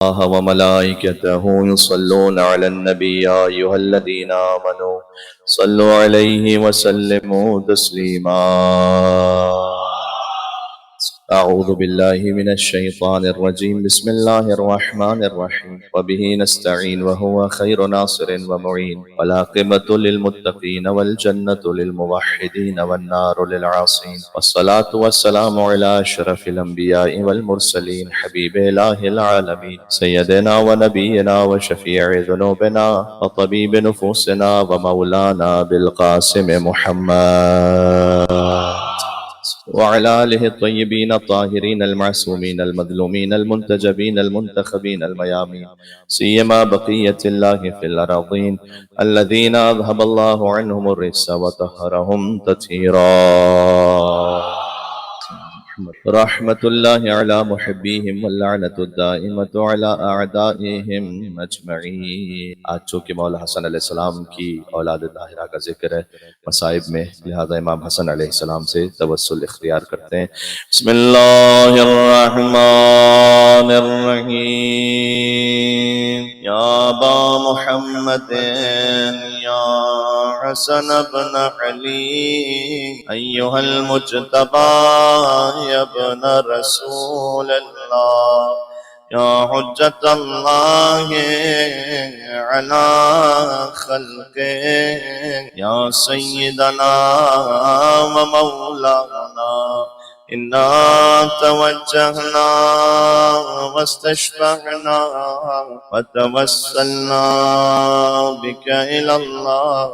الله وملائكته يصلون على النبي يا أيها الذين آمنوا صلوا عليه وسلموا تسليما. أعوذ بالله من الشيطان الرجيم. بسم الله الرحمن الرحيم. وبه نستعين وهو خير ناصر ومعين، والعاقبة للمتقين والجنة للموحدين والنار للعاصين، والصلاة والسلام على أشرف الأنبياء والمرسلين حبيب إله العالمين سيدنا ونبينا وشفيع ذنوبنا وطبيب نفوسنا ومولانا بالقاسم محمد وعلى آله الطيبين الطاهرين المعصومين المظلومين المنتجبين المنتخبين الميامين، سيما بقية الله في الأراضين الذين أذهب الله عنهم الرجس وطهرهم تطهيرا. رحمة الله على محبيهم واللعنة الدائمة على أعدائهم أجمعين. آج چونکہ مولا حسن علیہ السلام کی اولاد طاہرہ کا ذکر ہے مصائب میں، لہذا امام حسن علیہ السلام سے توسل اختیار کرتے ہیں. بسم اللہ الرحمن الرحیم. یا ابا محمد یا حسن بن علی ایہا المجتبی یا ابن رسول اللہ یا حجت اللہ علی خلقہ یا سیدنا و مولانا انا توجہنا واستشفعنا وتوسلنا بک الی اللہ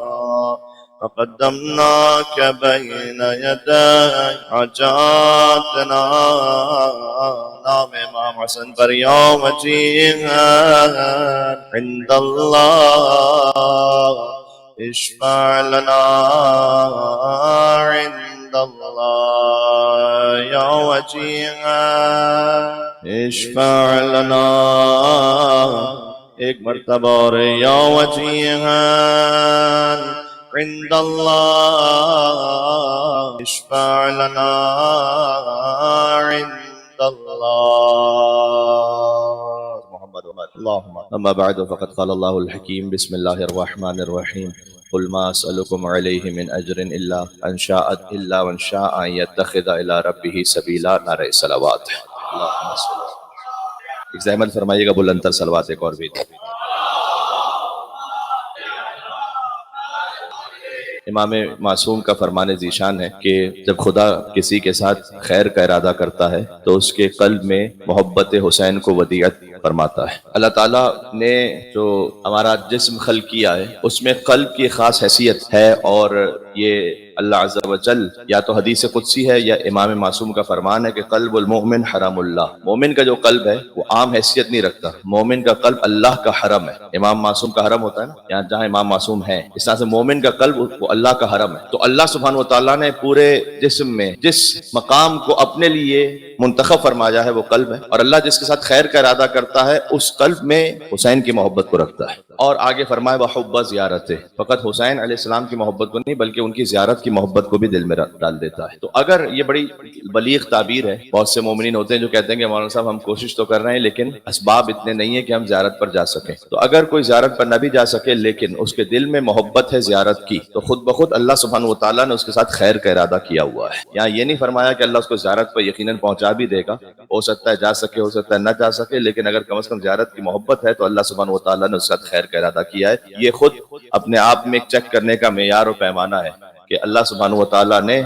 فقدمناك بين يدي حاجاتنا. نام امام حسن پر یا وجیہا عند اللہ اشفع لنا عند اللہ یا وجیہا اشفع لنا. ایک مرتبہ اور یا وجیہا عند اللہ اشفع لنا عند اللہ محمد اللہم. اما بعد فقد قال اللہ الحکیم. بسم اللہ الرحمن الرحیم. قل ما اسألكم علیہ من اجر الا ان شاء ان يتخذ الى ربه سبیلا. نعرہ صلوات. اللہم صل. ایک زحمت فرمائیے گا بلند تر صلوات ایک اور بھی. امام معصوم کا فرمان ذیشان ہے کہ جب خدا کسی کے ساتھ خیر کا ارادہ کرتا ہے تو اس کے قلب میں محبت حسین کو ودیعت فرماتا ہے. اللہ تعالیٰ نے جو ہمارا جسم خلق کیا ہے اس میں قلب کی خاص حیثیت ہے، اور یہ اللہ عز و جل یا تو حدیث قدسی ہے یا امام معصوم کا فرمان ہے کہ قلب المؤمن حرم اللہ. مومن کا جو قلب ہے وہ عام حیثیت نہیں رکھتا، مومن کا قلب اللہ کا حرم ہے. امام معصوم کا حرم ہوتا ہے نا، یہاں جہاں امام معصوم ہے، اس طرح سے مومن کا قلب وہ اللہ کا حرم ہے. تو اللہ سبحانہ وتعالیٰ نے پورے جسم میں جس مقام کو اپنے لیے منتخب فرمایا ہے وہ قلب ہے، اور اللہ جس کے ساتھ خیر کا ارادہ کرتا ہے اس قلب میں حسین کی محبت کو رکھتا ہے. اور آگے فرمائے وحب زیارت، فقط حسین علیہ السلام کی محبت کو نہیں بلکہ ان کی زیارت کی محبت کو بھی دل میں ڈال دیتا ہے. تو اگر یہ بڑی بلیغ تعبیر ہے، بہت سے مومنین ہوتے ہیں جو کہتے ہیں کہ مولانا صاحب ہم کوشش تو کر رہے ہیں لیکن اسباب اتنے نہیں ہیں کہ ہم زیارت پر جا سکیں. تو اگر کوئی زیارت پر نہ بھی جا سکے لیکن اس کے دل میں محبت ہے زیارت کی، تو خود بخود اللہ سبحانہ وتعالیٰ نے اس کے ساتھ خیر کا ارادہ کیا ہوا ہے. یہاں یہ نہیں فرمایا کہ اللہ اس کو زیارت پر یقیناً پہنچا بھی دے گا، ہو سکتا ہے جا سکے ہو سکتا ہے نہ جا سکے، لیکن اگر کم از کم زیارت کی محبت ہے تو اللہ سبحانہ وتعالیٰ نے اس کے ساتھ خیر کا ارادہ کیا ہے. یہ خود اپنے آپ میں ایک چیک کرنے کا معیار و پیمانہ ہے کہ اللہ سبحانہ وتعالیٰ نے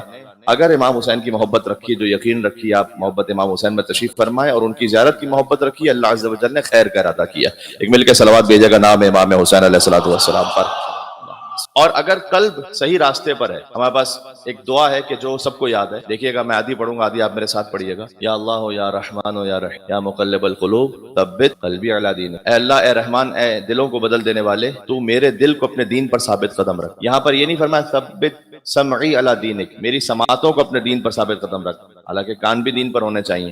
اگر امام حسین کی محبت رکھی، جو یقین رکھی آپ محبت امام حسین میں تشریف فرمائے، اور ان کی زیارت کی محبت رکھی، اللہ عز و جل نے خیر کا ارادہ کیا. ایک مل کے صلوات بھیجے گا نام امام حسین علیہ السلام پر. اور اگر قلب صحیح راستے پر ہے، ہمارے پاس ایک دعا ہے کہ جو سب کو یاد ہے، دیکھیے گا میں آدھی پڑھوں گا، آدھی آپ میرے ساتھ پڑھیے گا. یا اللہ یا رحمان یا رحیم یا مقلب القلوب ثبت قلبی علی دینک. اے اللہ، اے رحمان، اے دلوں کو بدل دینے والے، تو میرے دل کو اپنے دین پر ثابت قدم رکھ. یہاں پر یہ نہیں فرمایا ثبت سمعی علی دینک، میری سماعتوں کو اپنے دین پر ثابت قدم رکھ، حالانکہ کان بھی دین پر ہونے چاہیے.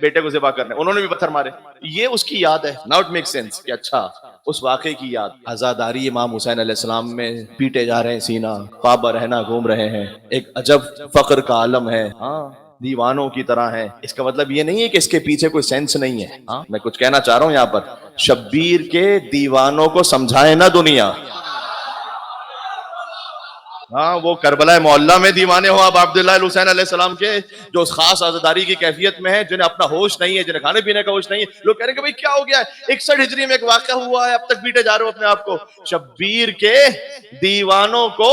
بیٹے کو ذبح کرنے، انہوں نے بھی پتھر مارے، یہ اس کی یاد ہے. ناؤ اٹ میک سینس کہ اچھا اس واقعے کی یاد. عزاداری امام حسین علیہ السلام میں پیٹے جا رہے ہیں، سینہ پابہ رہنا گھوم رہے ہیں، ایک عجب فقر کا عالم ہے. ہاں دیوانوں کی طرح ہے. اس کا مطلب یہ نہیں ہے کہ اس کے پیچھے کوئی سینس نہیں ہے. ہاں میں کچھ کہنا چاہ رہا ہوں یہاں پر، شبیر کے دیوانوں کو سمجھائے نا دنیا. ہاں وہ کربلا معلّہ میں دیوانے ہو آپ عبداللہ الحسین علیہ السلام کے، جو اس خاص عزاداری کی کیفیت میں ہے، جنہیں اپنا ہوش نہیں ہے، جنہیں کھانے پینے کا ہوش نہیں ہے. لوگ کہہ رہے ہیں کہ بھئی کیا ہو گیا ہے، 61 ہجری میں ایک واقعہ ہوا ہے، اب تک پیٹے جا رہے ہو اپنے آپ کو. شبیر کے دیوانوں کو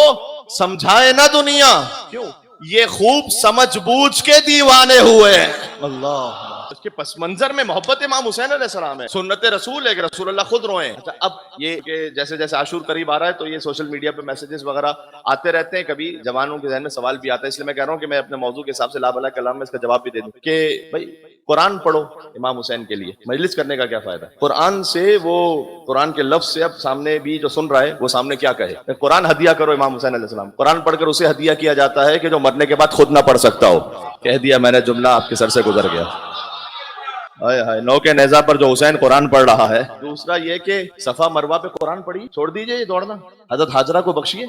سمجھائے نا دنیا. کیوں؟ یہ خوب سمجھ بوجھ کے دیوانے ہوئے ہیں. اللہ، اس کے پس منظر میں محبت امام حسین علیہ السلام ہے، سنت رسول ہے کہ رسول اللہ خود روئیں. اچھا اب یہ کہ جیسے جیسے عاشور قریب آ رہا ہے تو یہ سوشل میڈیا پہ میسیجز وغیرہ آتے رہتے ہیں، کبھی جوانوں کے ذہن میں سوال بھی آتا ہے، اس لیے میں کہہ رہا ہوں کہ میں اپنے موضوع کے حساب سے لا بلا کلام میں اس کا جواب بھی دے دوں کہ بھائی قرآن پڑھو امام حسین کے لیے، مجلس کرنے کا کیا فائدہ ہے؟ قرآن سے وہ قرآن کے لفظ سے اب سامنے بھی جو سن رہا ہے وہ سامنے کیا کہے؟ قرآن ہدیہ کرو امام حسین علیہ السلام. قرآن پڑھ کر اسے ہدیہ کیا جاتا ہے کہ جو مرنے کے بعد خود نہ پڑھ سکتا ہو. کہہ دیا میں نے جملہ، آپ کے سر سے گزر گیا. ہائے ہائے، نو کے نیزہ پر جو حسین قرآن پڑھ رہا ہے. دوسرا یہ کہ صفا مروہ پہ قرآن پڑھی، چھوڑ دیجئے یہ دوڑنا. حضرت حاجرہ کو بخشیے.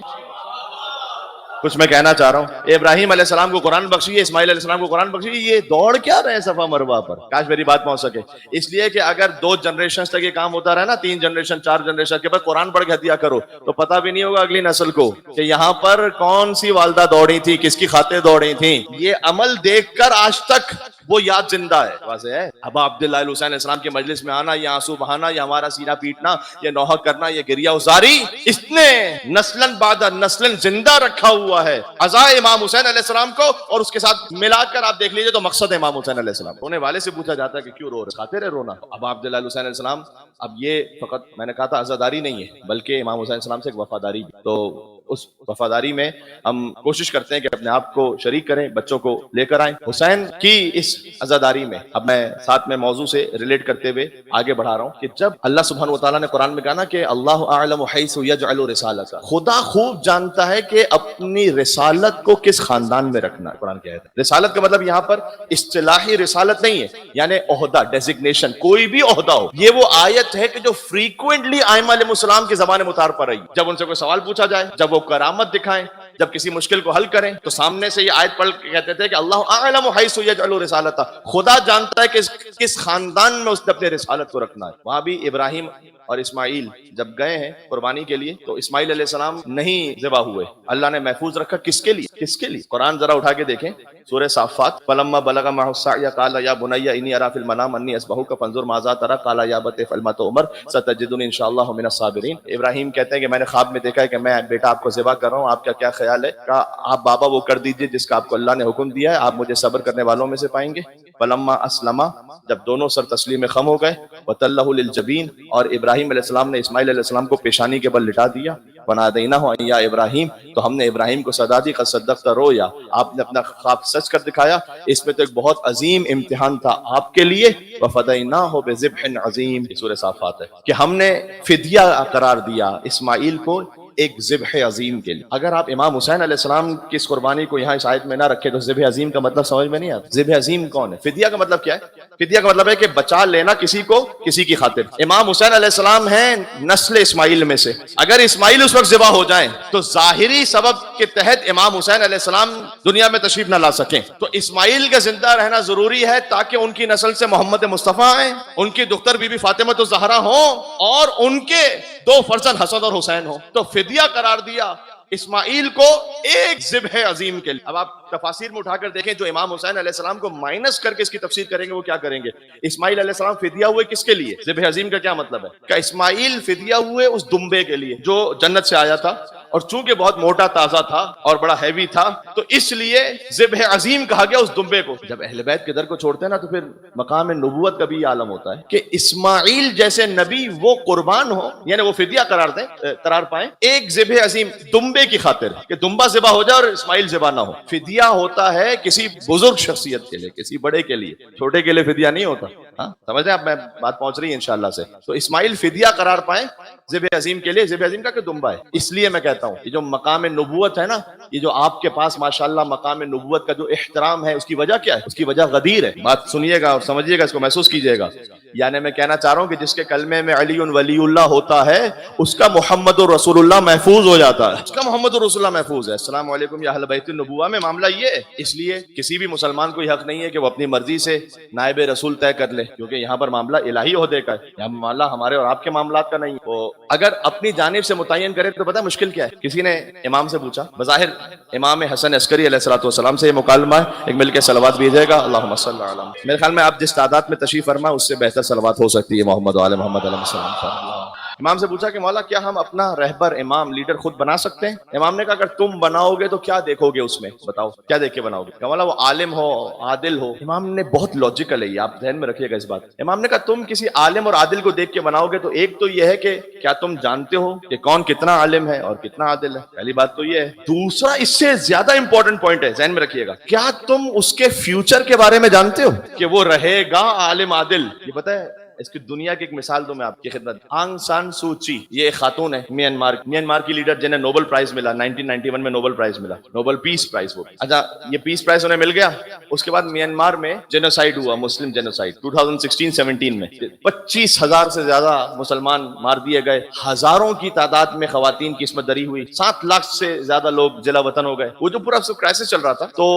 کچھ میں کہنا چاہ رہا ہوں، ابراہیم علیہ السلام کو قرآن بخشیے، اسماعیل علیہ السلام کو قرآن بخشیے، یہ دوڑ کیا رہے ہیں صفا مروہ پر؟ کاش میری بات پہنچ سکے. اس لیے کہ اگر 2 جنریشنز تک یہ کام ہوتا رہا نا، 3 جنریشن 4 جنریشن کے بعد قرآن پڑھ کے ہدیہ کرو تو پتہ بھی نہیں ہوگا اگلی نسل کو کہ یہاں پر کون سی والدہ دوڑی تھی، کس کی خاطر دوڑی تھیں. یہ عمل دیکھ کر آج تک وہ یاد زندہ ہے. واضح ہے. اب عبداللہ الحسین علیہ السلام کی مجلس میں آنا، یہ آنسو بہانا، یہ ہمارا سینہ پیٹنا، یہ نوحہ کرنا، یہ گریہ ازاری، اس نے نسلن بعد نسلن زندہ رکھا ہوا ہے عزائے امام حسین علیہ السلام کو. اور اس کے ساتھ ملا کر آپ دیکھ لیجئے تو مقصد امام حسین علیہ السلام. رونے والے سے پوچھا جاتا ہے کہ کیوں رو رہے؟ کھاتے رہے رونا. اب عبداللہ الحسین علیہ السلام، اب یہ فقط میں نے کہا تھا عزاداری نہیں ہے بلکہ امام حسین علیہ السلام سے ایک وفاداری بھی. تو اس وفاداری میں ہم کوشش کرتے ہیں کہ اپنے آپ کو شریک کریں، بچوں کو لے کر آئیں حسین کی اس عزاداری میں. اب میں ساتھ میں موضوع سے ریلیٹ کرتے ہوئے آگے بڑھا رہا ہوں کہ جب اللہ سبحانہ وتعالیٰ نے قرآن میں کہا نا کہ اللہ اعلم حیث یجعل رسالتہ، خدا خوب جانتا ہے کہ اپنی رسالت کو کس خاندان میں رکھنا ہے. قرآن کہتا ہے رسالت کا مطلب یہاں پر اصطلاحی رسالت نہیں ہے، یعنی عہدہ، ڈیزگنیشن، کوئی بھی عہدہ ہو. یہ وہ آیت ہے کہ جو فریکوینٹلی ائمہ علیہ السلام کی زبان متعارف پر رہی. جب ان سے کوئی سوال پوچھا جائے، جب وہ کرامت دکھائیں، جب کسی مشکل کو حل کریں تو سامنے سے یہ آیت پڑھ کے کہتے تھے کہ اللہ اعلم حیث یجعل رسالتہ، خدا جانتا ہے کہ کس خاندان میں اس نے اپنے رسالت کو رکھنا ہے. وہاں بھی ابراہیم اور اسماعیل جب گئے ہیں قربانی کے لیے تو اسماعیل علیہ السلام نہیں ذبح ہوئے. اللہ نے محفوظ رکھا. کس کے لیے؟ کس کے لیے؟ قرآن ذرا اٹھا کے دیکھیں، سورہ صافات. فلما بلغ معه السعي قال يا بني اني ارى في المنام اني اذبحك فانظر ماذا ترى قال يا ابت افعل ما تؤمر ستجدني ان شاء الله من الصابرين. ابراہیم کہتے ہیں کہ میں نے خواب میں دیکھا ہے کہ میں بیٹا آپ کو ذبح کر رہا ہوں، آپ کا کیا خیال ہے؟ کہا آپ بابا وہ کر دیجئے جس کا آپ کو اللہ نے حکم دیا ہے، آپ مجھے صبر کرنے والوں میں سے پائیں گے. فلما اسلما، جب دونوں سر تسلیم خم ہو گئے، وتلہ للجبین، اور ابراہیم علیہ السلام نے اسماعیل علیہ السلام کو پیشانی کے بل لٹا دیا. ونادیناہ ان یا ابراہیم، تو ہم نے ابراہیم کو صدا دی، قد صدقت رؤیا، آپ نے اپنا خواب سچ کر دکھایا. اس میں تو ایک بہت عظیم امتحان تھا آپ کے لیے. وفدیناہ بذبح عظیم، سورہ صافات ہے کہ ہم نے فدیہ قرار دیا اسماعیل کو ایک ذبح عظیم کے لیے. اگر آپ امام حسین علیہ السلام کی اس قربانی کو یہاں اس آیت میں نہ رکھے تو ذبح عظیم کا مطلب سمجھ میں نہیں آتا. ذبح عظیم کون ہے؟ فدیہ کا مطلب کیا ہے؟ فدیہ کا مطلب ہے کہ بچا لینا کسی کو کسی کی خاطر. امام حسین علیہ السلام ہیں نسل اسماعیل میں سے. اگر اسماعیل اس وقت ذبح ہو جائیں تو ظاہری سبب کے تحت امام حسین علیہ السلام دنیا میں تشریف نہ لا سکیں، تو اسماعیل کا زندہ رہنا ضروری ہے تاکہ ان کی نسل سے محمد مصطفیٰ آئیں، ان کی دختر بی بی فاطمہ الزہرا ہوں اور ان کے 2 فرزند حسن اور حسین ہوں. تو فدیہ قرار دیا اسماعیل کو ایک ذبح عظیم کے لیے. اب آپ تفاسیر میں اٹھا کر دیکھیں، جو امام حسین علیہ السلام کو مائنس کر کے اس کی تفسیر کریں گے وہ کیا کریں گے؟ اسماعیل علیہ السلام فدیہ ہوئے کس کے لیے؟ ذبح عظیم کا کیا مطلب ہے؟ کہ اسماعیل فدیہ ہوئے اس دمبے کے لیے جو جنت سے آیا تھا، اور چونکہ بہت موٹا تازہ تھا اور بڑا ہیوی تھا تو اس لیے ذبح عظیم کہا گیا اس دمبے کو. جب اہل بیت کے در کو چھوڑتے ہیں نا تو پھر مقام نبوت کا بھی عالم ہوتا ہے کہ اسماعیل جیسے نبی وہ قربان ہو، یعنی وہ فدیہ قرار پائیں ایک ذبح عظیم دمبے کی خاطر، کہ دمبا ذبح ہو جائے اور اسماعیل ذبح نہ ہو. فدیہ ہوتا ہے کسی بزرگ شخصیت کے لیے، کسی بڑے کے لیے، چھوٹے کے لیے فدیہ نہیں ہوتا. ہاں سمجھ رہے ہیں آپ؟ میں بات پہنچ رہی ہے انشاءاللہ سے. تو اسماعیل فدیہ قرار پائیں ذبح عظیم کے لیے ذبح عظیم کا کہ دمبا ہے. اس لیے میں کہتا ہوں یہ جو مقام نبوت ہے نا، یہ جو آپ کے پاس ماشاءاللہ مقام نبوت کا جو احترام ہے، اس کی وجہ کیا ہے؟ اس کی وجہ غدیر ہے. بات سنیے گا اور سمجھیے گا، اس کو محسوس کیجیے گا. یعنی میں کہنا چاہ رہا ہوں کہ جس کے کلمے میں علی ولی اللہ ہوتا ہے، اس کا محمد رسول اللہ محفوظ ہو جاتا ہے. اس کا محمد رسول اللہ محفوظ ہے. السلام علیکم یا اہل بیت النبوہ میں معاملہ یہ ہے. اس لیے کسی بھی مسلمان کو یہ حق نہیں ہے کہ وہ اپنی مرضی سے نائب رسول طے کر لے، کیونکہ یہاں پر معاملہ الہی عہدے کا ہے. یہاں معاملہ ہمارے اور آپ کے معاملات کا نہیں. تو اگر اپنی جانب سے متعین کرے تو پتہ مشکل کیا ہے؟ کسی نے امام سے پوچھا، بظاہر امام حسن عسکری علیہ الصلوۃ والسلام سے یہ مکالمہ ہے. ایک مل کے صلوات بھیجے گا، اللہم صل علی. میرے خیال میں آپ جس تعداد میں تشریف فرما اس سے بہتر صلوات ہو سکتی ہے محمد و آل محمد علیہ السلام. امام سے پوچھا کہ مولا کیا ہم اپنا رہبر امام لیڈر خود بنا سکتے ہیں؟ امام نے کہا اگر تم بناؤ گے تو کیا دیکھو گے اس میں؟ بتاؤ کیا دیکھ کے بناؤ گے؟ کہ مولا وہ عالم ہو، عادل ہو. امام نے بہت لاجیکل ہے، یہ آپ ذہن میں رکھیے گا اس بات. امام نے کہا تم کسی عالم اور عادل کو دیکھ کے بناؤ گے تو ایک تو یہ ہے کہ کیا تم جانتے ہو کہ کون کتنا عالم ہے اور کتنا عادل ہے؟ پہلی بات تو یہ ہے. دوسرا اس سے زیادہ امپورٹنٹ پوائنٹ ہے، ذہن میں رکھیے گا، کیا تم اس کے فیوچر کے بارے میں جانتے ہو کہ وہ رہے گا عالم عادل؟ یہ پتہ ہے اس کی دنیا کی ایک مثال دوں میں آپ کی خدمت. آنگ سان سوچی یہ ایک خاتون ہے، میانمار کی لیڈر جنہیں نوبل پرائز ملا 1991 میں، نوبل پرائز ملا، نوبل پیس پرائز. وہ اچھا یہ پیس پرائز انہیں مل گیا. اس کے بعد میانمار میں جینوسائیڈ ہوا، مسلم جینوسائیڈ 2016-17 میں. 25,000 سے زیادہ مسلمان مار دیے گئے، ہزاروں کی تعداد میں خواتین کی عصمت دری ہوئی، 7 لاکھ سے زیادہ لوگ جلا وطن ہو گئے. وہ جو پورا کرائسس چل رہا تھا، تو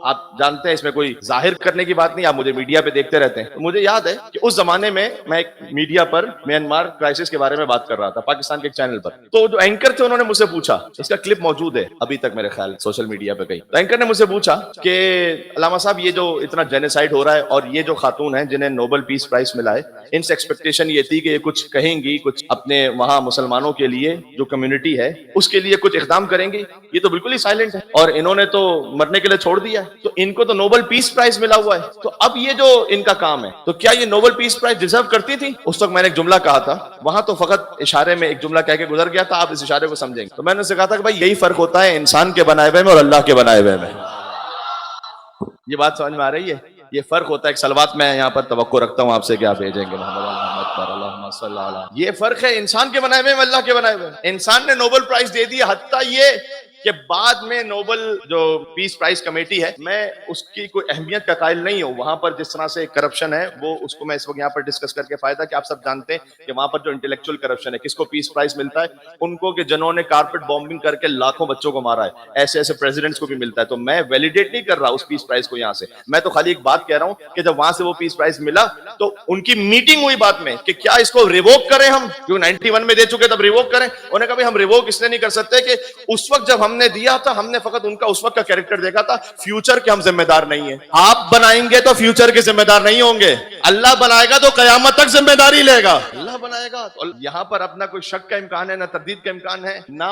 آپ جانتے ہیں اس میں کوئی ظاہر کرنے کی بات نہیں، آپ مجھے میڈیا پہ دیکھتے رہتے ہیں. تو مجھے یاد ہے کہ اس زمانے میں ایک میڈیا پر میانمار کرائسس کے بارے میں بات کر رہا تھا، پاکستان کے ایک چینل پر. تو جو اینکر تھے انہوں نے مجھ سے پوچھا، اس کا کلپ موجود ہے ابھی تک میرے خیال سوشل میڈیا پہ کہیں. تو اینکر نے مجھ سے پوچھا کہ علامہ صاحب یہ جو اتنا جینوسائیڈ ہو رہا ہے اور یہ جو خاتون ہیں جنہیں نوبل پیس پرائز ملا ہے، ان سے ایکسپیکٹیشن یہ تھی کہ یہ کچھ کہیں گی، کچھ اپنے وہاں مسلمانوں کے لیے جو کمیونٹی ہے اس کے لیے کچھ اقدام کریں گی. یہ تو بالکل ہی سائلنٹ ہے اور انہوں نے تو مرنے کے لیے چھوڑ دیا ہے. تو ان کو تو نوبل پیس پرائز ملا ہوا ہے، تو اب یہ جو ان کا کام ہے تو کیا یہ نوبل پیس پرائز ڈیزرو کرتی تھی؟ اس وقت میں نے ایک جملہ کہا تھا، وہاں تو فقط اشارے میں ایک جملہ کہہ کے گزر گیا تھا، آپ اس اشارے کو سمجھیں گے. تو میں نے اسے کہا تھا کہ بھائی یہی فرق ہوتا ہے انسان کے بنائے ہوئے میں اور اللہ کے بنائے ہوئے میں. یہ بات سمجھ میں آ رہی ہے؟ یہ فرق ہوتا ہے. ایک صلوات میں یہاں پر توقع رکھتا ہوں آپ سے کہ آپ بھیجیں گے محمد پر اللہم صلی اللہ علیہ. یہ فرق ہے انسان کے بنائے ہوئے میں، اللہ کے بنائے ہوئے. انسان نے نوبل پرائز دے دیا، حتیٰ یہ کہ بعد میں نوبل جو پیس پرائز کمیٹی ہے، میں اس کی کوئی اہمیت کا قائل نہیں ہوں. وہاں پر جس طرح سے کرپشن ہے وہ اس کو میں اس وقت یہاں پر ڈسکس کر کے فائدہ کہ آپ سب جانتے ہیں کہ وہاں پر جو انٹلیکچوئل کرپشن ہے، کس کو پیس پرائز ملتا ہے؟ ان کو کہ جنہوں نے کارپیٹ بامبنگ کر کے لاکھوں بچوں کو مارا ہے. ایسے ایسے پریزیڈنٹس کو بھی ملتا ہے. تو میں ویلیڈیٹ نہیں کر رہا اس پیس پرائز کو یہاں سے، میں تو خالی ایک بات کہہ رہا ہوں کہ جب وہاں سے وہ پیس پرائز ملا تو ان کی میٹنگ ہوئی بات میں کہ کیا اس کو ریووک کریں ہم، کیوں 91 میں دے چکے تب ریووک کریں. انہوں نے کہا ہم ریووک اس لیے نہیں کر سکتے کہ اس وقت جب ہم نے دیا تھا ہم نے فقط ان کا اس وقت کا کیریکٹر دیکھا تھا، فیوچر کے ہم ذمہ دار نہیں ہیں. آپ بنائیں گے تو فیوچر کے ذمہ دار نہیں ہوں گے، اللہ بنائے گا تو قیامت تک ذمہ داری لے گا، اللہ بنائے گا. یہاں پر اپنا کوئی شک کا امکان ہے، نہ تردید کا امکان ہے، نہ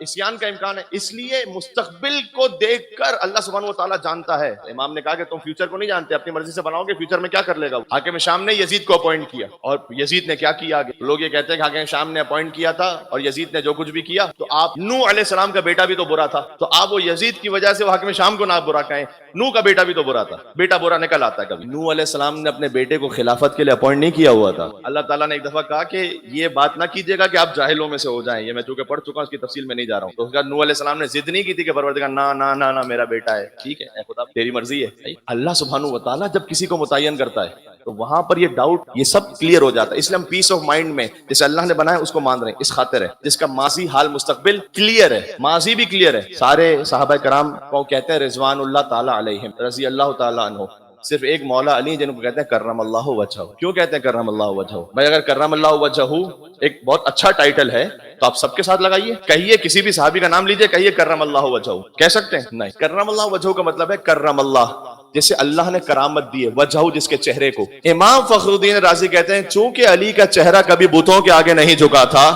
عصیان کا امکان ہے. اس لیے مستقبل کو دیکھ کر اللہ سبحانہ و تعالیٰ جانتا ہے. امام نے کہا کہ تم فیوچر کو نہیں جانتے، اپنی مرضی سے بناؤ گے فیوچر میں کیا کر لے گا. حاکم شام نے یزید کو اپوائنٹ کیا اور یزید نے کیا کیا آگے؟ لوگ یہ کہتے ہیں کہ حاکم شام نے اپوائنٹ کیا تھا اور یزید نے جو کچھ بھی کیا، تو آپ نوح علیہ السلام کا بیٹا بھی تو برا تھا، تو آپ وہ یزید کی وجہ سے وہ حاکم شام کو نہ برا کہیں. نوح کا بیٹا بھی تو برا تھا، بیٹا برا نکل آتا ہے کبھی. نوح علیہ السلام نے اپنے بیٹے کو خلافت کے لیے اپوائنٹ نہیں کیا ہوا تھا. اللہ تعالیٰ نے ایک دفعہ کہا کہ یہ بات نہ کیجیے گا کہ آپ جاہلوں میں سے ہو جائیں. یہ میں چونکہ پڑھ چکا ہوں، اس کی تفصیل میں نہیں جا رہا ہوں. تو اس کا نوح علیہ السلام نے ضد نہیں کی تھی کہ پروردگار نہ نہ نہ نہ میرا بیٹا ہے، ٹھیک ہے اے خدا تیری مرضی ہے. اللہ سبحانہ و تعالیٰ جب کسی کو متعین کرتا ہے تو وہاں پر یہ ڈاؤٹ یہ سب کلیئر ہو جاتا ہے. اس لیے ہم پیس آف مائنڈ میں جسے اللہ نے بنایا اس کو مان رہے ہیں، اس خاطر ہے جس کا ماضی حال مستقبل کلیئر ہے. ماضی بھی کلیئر ہے. سارے صحابہ کرام کو کہتے ہیں رضوان اللہ تعالیٰ علیہم، رضی اللہ تعالیٰ عنہ. صرف ایک مولا علی جن کو کہتے ہیں کرم اللہ وجہہ. کیوں کہتے ہیں کرم اللہ وجہہ؟ بھائی اگر کرم اللہ وجہہ ایک بہت اچھا ٹائٹل ہے تو آپ سب کے ساتھ لگائیے، کہیے کسی بھی صحابی کا نام لیجئے، کہیے کرم اللہ وجہہ. کہہ سکتے ہیں؟ نہیں. کرم اللہ وجہہ کا مطلب ہے کرم اللہ، جسے اللہ نے کرامت دی ہے، وجہہ جس کے چہرے کو. امام فخر الدین رازی کہتے ہیں چونکہ علی کا چہرہ کبھی بتوں کے آگے نہیں جھکا تھا،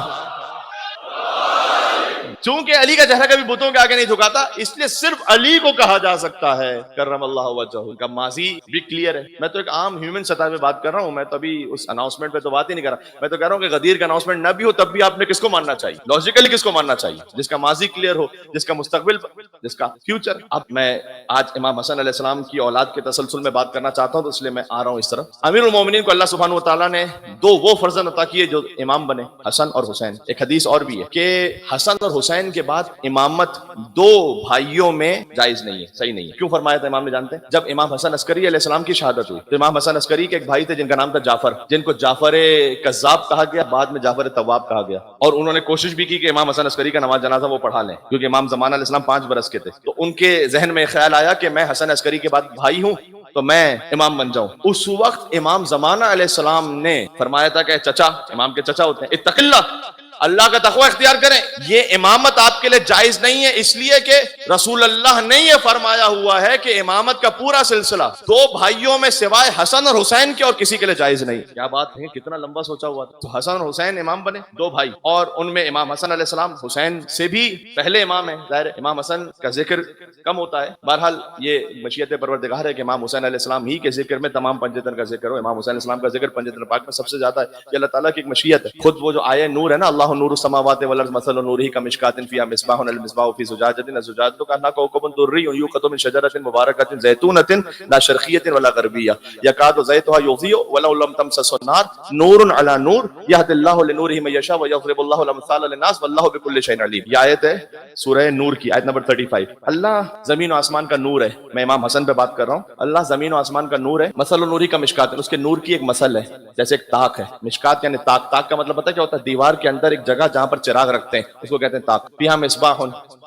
چونکہ علی کا چہرہ کبھی بتوں کے آگے نہیں جھکاتا، اس لیے صرف علی کو کہا جا سکتا ہے کرم اللہ وجہہ کا ماضی بھی کلیئر ہے. میں تو ایک عام ہیومن سطح پہ بات کر رہا ہوں، میں تو ابھی اس اناؤنسمنٹ پہ تو بات ہی نہیں کر رہا. میں تو کہہ رہا ہوں کہ غدیر کا اناؤنسمنٹ نہ بھی ہو تب بھی آپ نے کس کو ماننا چاہیے؟ لاجیکلی کس کو ماننا چاہیے؟ جس کا ماضی کلیئر ہو، جس کا مستقبل، جس کا فیوچر. اب میں آج امام حسن علیہ السلام کی اولاد کے تسلسل میں بات کرنا چاہتا ہوں، تو اس لیے میں آ رہا ہوں اس طرف. امیر المومنین کو اللہ سبحانہ و تعالیٰ نے دو وہ فرزند عطا کیے جو امام بنے، حسن اور حسین. ایک حدیث اور بھی ہے کہ حسن اور حسین کے بعد امامت دو بھائیوں میں جائز نہیں ہے، صحیح نہیں ہے. کیوں فرمایا تھا امام نے جانتے ہیں؟ جب امام حسن عسکری علیہ السلام کی شہادت ہوئی تو امام حسن عسکری کے ایک بھائی تھے جن کا نام تھا جعفر، جن کو جعفر کذاب کہا گیا، بعد میں جعفر تواب کہا گیا. اور انہوں نے کوشش بھی کی کہ امام حسن عسکری کا نماز جنازہ وہ پڑھا لیں، کیونکہ امام زمان علیہ السلام 5 برس کے تھے. تو ان کے ذہن میں خیال آیا کہ میں حسن عسکری کے بعد بھائی ہوں تو میں امام بن جاؤں. اس وقت امام زمانہ علیہ السلام نے فرمایا تھا کہ چچا، امام کے چچا ہوتے ہیں، اتق اللہ، اللہ کا تقوی اختیار کریں. یہ امامت آپ کے لیے جائز نہیں ہے، اس لیے کہ رسول اللہ نے یہ فرمایا ہوا ہے کہ امامت کا پورا سلسلہ دو بھائیوں میں سوائے حسن اور حسین کے اور کسی کے لیے جائز نہیں. کیا بات ہے، کتنا لمبا سوچا ہوا تھا. تو حسن اور حسین امام بنے، دو بھائی، اور ان میں امام حسن علیہ السلام حسین سے بھی پہلے امام ہیں. ظاہر امام حسن کا ذکر کم ہوتا ہے، بہرحال یہ مشیت پروردگار ہے کہ امام حسین علیہ السلام ہی کے ذکر میں تمام پنجتن کا ذکر ہو. امام حسین علیہ السلام کا ذکر پنجتن پاک میں سب سے زیادہ ہے. یہ اللہ تعالیٰ کی ایک مشیت ہے. خود وہ جو آیہ نور ہے نا، اللہ نور السماوات والارض مثل نورہ کمشکاۃ فیہا مصباح المصباح فی زجاجۃ الزجاجۃ کأنہا کوکب دری یوقد من شجرۃ مبارکۃ زیتونۃ لا شرقیۃ ولا غربیہ یکاد زیتها یضیء ولو لم تمسسه النار نور علی نور یہدی اللہ لنورہ من یشاء ویضرب اللہ الامثال للناس واللہ بکل شیء علیم. یہ آیت ہے سورہ نور کی، آیت نمبر 35. اللہ زمین و آسمان کا نور ہے. میں امام حسن پہ بات کر رہا ہوں. اللہ زمین و آسمان کا نور ہے. مثل نورہ کا مشکات، اس کے نور کی ایک مثل ہے جیسے ایک طاق ہے. مشکات یعنی طاق. طاق کا مطلب پتہ کیا ہوتا ہے؟ دیوار کے اندر ایک جگہ جہاں پر چراغ رکھتے ہیں، اس کو کہتے ہیں طاق. فیہا مصباح،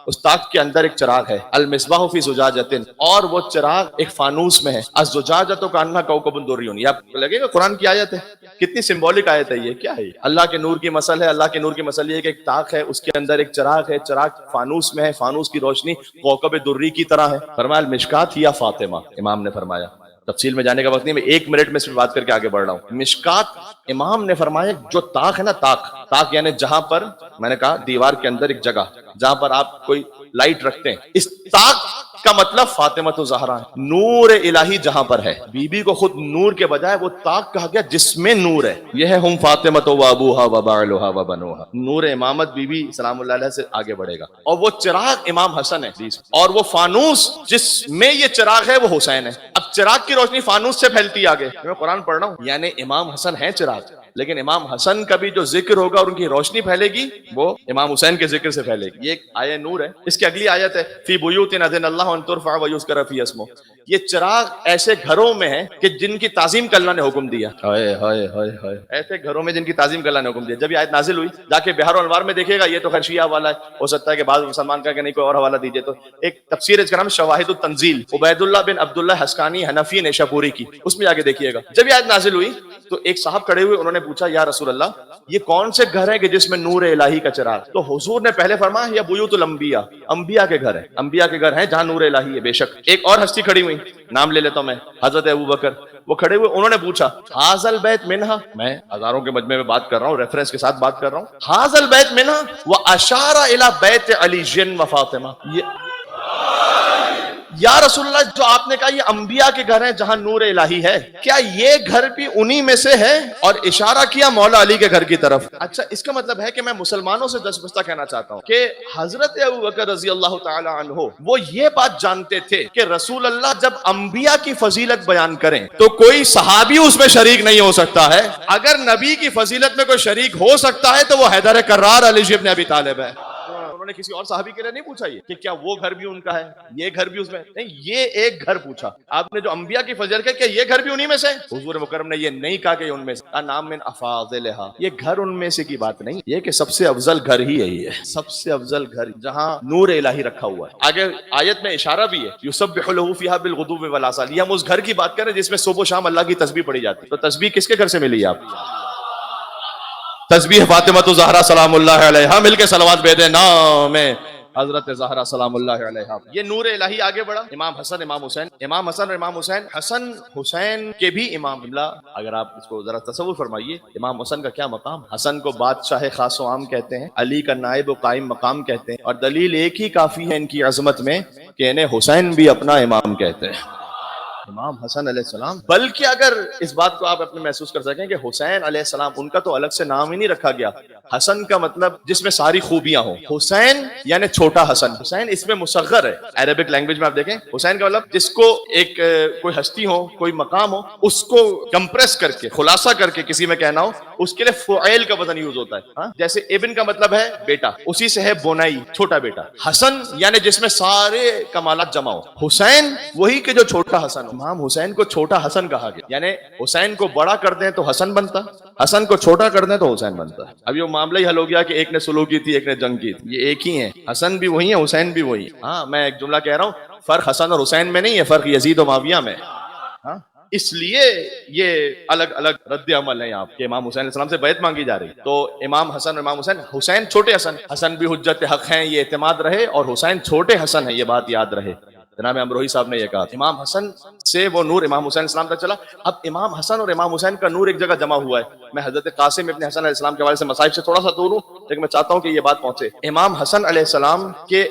اس طاق کے اندر ایک چراغ ہے. المصباح فی زجاجۃ، اور وہ چراغ ایک فانوس میں ہے. الزجاجۃ کأنہا کوکب دری. یہ آپ کو لگے گا قرآن کی آیت ہے، کتنی سمبولک آیت ہے یہ. کیا ہے اللہ کے نور کی مثل ہے. اللہ کے نور کی مثل یہ ہے کہ ایک طاق ہے، اس کے اندر ایک چراغ ہے. چراغ فانوس میں ہے، فانوس کی روشنی کوکب دری کی طرح ہے. فرمایا المشکات ہی فاطمہ. امام نے فرمایا، تفصیل میں جانے کا وقت نہیں، میں 1 منٹ میں صرف بات کر کے آگے بڑھ رہا ہوں. مشکات، امام نے فرمایا جو طاق ہے نا، طاق یعنی جہاں پر میں نے کہا دیوار کے اندر ایک جگہ جہاں پر آپ کوئی لائٹ رکھتے ہیں، اس طاق کا مطلب فاطمہ الزہرا ہے. نور الہی جہاں پر ہے. بی بی کو خود نور کے بجائے وہ طاق کہا گیا جس میں نور ہے. یہ ہے ہم فاطمہ و ابوہا و بعلہا و بنوہا. نور امامت بی بی سلام اللہ علیہ سے آگے بڑھے گا. اور وہ چراغ امام حسن ہے، اور وہ فانوس جس میں یہ چراغ ہے وہ حسین ہے. اب چراغ کی روشنی فانوس سے پھیلتی آگے. میں قرآن پڑھ رہا ہوں، یعنی امام حسن ہے چراغ، لیکن امام حسن کا بھی جو ذکر ہوگا اور ان کی روشنی پھیلے گی وہ امام حسین کے ذکر سے پھیلے گی. یہ ایک آیہ نور ہے. اس کی اگلی آیت ہے فی بیوت اذن اللہ ان ترفع ویذکر فی اسمہ. یہ چراغ ایسے گھروں میں ہے کہ جن کی تعظیم کا اللہ نے حکم دیا. ہائے ہائے ہائے ہائے، ایسے گھروں میں جن کی تعظیم کا اللہ نے حکم دیا. جب یہ آیت نازل ہوئی، جا کے بہار و انوار میں دیکھے گا. یہ تو خیر شیعہ والا ہے، ہو سکتا ہے کہ بعض مسلمان کا کہ نہیں کوئی اور حوالہ دیجیے. تو ایک تفسیر اس کا نام شواہد التنزیل، عبید اللہ بن عبداللہ حسقانی حنفی نیشا پوری کی، اس میں جا کے دیکھیے گا. جب یہ آیت نازل ہوئی تو ایک صاحب کھڑے ہوئے، انہوں نے پوچھا یا رسول اللہ یہ کون سے گھر ہیں کہ جس میں نور الہی کا چراغ؟ تو حضور نے پہلے فرمایا یا بیوت الانبیاء، انبیاء کے گھر ہیں. انبیاء کے گھر ہیں جہاں نور الہی ہے. بے شک ایک اور ہستی کھڑی ہوئی، نام لے لیتا ہوں میں، حضرت ابوبکر. وہ کھڑے ہوئے، انہوں نے پوچھا ھذا البیت منہا. میں ہزاروں کے مجمع میں بات کر رہا ہوں، ریفرنس کے ساتھ بات کر رہا ہوں. ھذا البیت منہا واشار الی بیت علی و فاطمہ. یا رسول اللہ جو آپ نے کہا یہ انبیاء کے گھر ہیں جہاں نور الہی ہے، کیا یہ گھر بھی انہی میں سے ہے؟ اور اشارہ کیا مولا علی کے گھر کی طرف. اچھا، اس کا مطلب ہے کہ میں مسلمانوں سے دس بستہ کہنا چاہتا ہوں کہ حضرت ابوبکر رضی اللہ تعالی عنہ وہ یہ بات جانتے تھے کہ رسول اللہ جب انبیاء کی فضیلت بیان کریں تو کوئی صحابی اس میں شریک نہیں ہو سکتا ہے. اگر نبی کی فضیلت میں کوئی شریک ہو سکتا ہے تو وہ حیدر کرار علی ابن ابی طالب ہے. نے کسی اور صحابی کے لیے نہیں پوچھا یہ کہ کیا وہ گھر بھی ان کا ہے، یہ گھر بھی اس میں نہیں. یہ ایک گھر پوچھا آپ نے جو انبیاء کی فضیلت ہے، کیا یہ گھر بھی انہی میں سے؟ حضور مکرم نے یہ نہیں کہا کہ ان میں سے، نام من افاضلھا. یہ گھر ان میں سے کی بات نہیں، یہ کہ سب سے افضل گھر ہی یہی ہے. سب سے افضل گھر جہاں نور الہی رکھا ہوا ہے. آگے آیت میں اشارہ بھی ہے یسبح لہ فیھا بالغدو والآصال. یہ ہم اس گھر کی بات کریں جس میں صبح و شام اللہ کی تسبیح پڑھی جاتی ہے. تو تسبیح کس کے گھر سے ملی ہے آپ؟ تسبیح فاطمہ الزہرا سلام اللہ علیہا. مل کے صلوات بھیجیں نام حضرت زہرا سلام اللہ علیہا. یہ نور الہی آگے بڑھا. امام حسن امام حسین، امام حسن اور امام حسین، حسن حسین کے بھی امام. اگر آپ اس کو ذرا تصور فرمائیے، امام حسن کا کیا مقام. حسن کو بادشاہ خاص و عام کہتے ہیں، علی کا نائب و قائم مقام کہتے ہیں، اور دلیل ایک ہی کافی ہے ان کی عظمت میں کہ انہیں حسین بھی اپنا امام کہتے ہیں. امام حسن علیہ السلام. بلکہ اگر اس بات کو آپ اپنے محسوس کر سکیں کہ حسین علیہ السلام، ان کا تو الگ سے نام ہی نہیں رکھا گیا. حسن کا مطلب جس میں ساری خوبیاں ہوں. حسین یعنی چھوٹا حسن. حسین اس میں مصغر ہے. عربک لینگویج میں آپ دیکھیں حسین کا مطلب جس کو ایک کوئی ہستی ہو، کوئی مقام ہو، اس کو کمپریس کر کے، خلاصہ کر کے کسی میں کہنا ہو، اس کے لیے فعیل کا وزن یوز ہوتا ہے. جیسے ابن کا مطلب ہے بیٹا، اسی سے ہے بونائی، چھوٹا بیٹا. حسن یعنی جس میں سارے کمالات جمع ہو. حسین وہی کہ جو چھوٹا حسن ہو. امام حسین کو چھوٹا حسن کہا گیا. یعنی حسین کو بڑا کر دیں تو حسن بنتا، حسن کو چھوٹا کر دیں تو حسین بنتا. اب یہ معاملہ ہی حل ہو گیا کہ ایک نے سلو کی تھی، ایک نے جنگ کی تھی. یہ ایک ہی ہیں، حسن بھی وہی ہے، حسین بھی وہی ہے. ہاں میں ایک جملہ کہہ رہا ہوں، فرق حسن اور حسین میں نہیں ہے، فرق یزید و معاویہ میں. اس لیے یہ الگ الگ رد عمل ہیں آپ کے. امام حسین علیہ السلام سے بیعت مانگی جا رہی. تو امام حسن اور امام حسین، حسین چھوٹے حسن، حسن بھی حجت حق ہیں، یہ اعتماد رہے، اور حسین چھوٹے حسن ہیں، یہ بات یاد رہے. جناب امروہی صاحب نے یہ کہا. امام حسن سے وہ نور امام حسین علیہ السلام تک چلا. اب امام حسن اور امام حسین کا نور ایک جگہ جمع ہوا ہے. میں حضرت قاسم ابن حسن علیہ السلام کے حوالے سے مصائب سے تھوڑا سا دور ہوں، لیکن میں چاہتا ہوں کہ یہ بات پہنچے. امام حسن علیہ السلام کے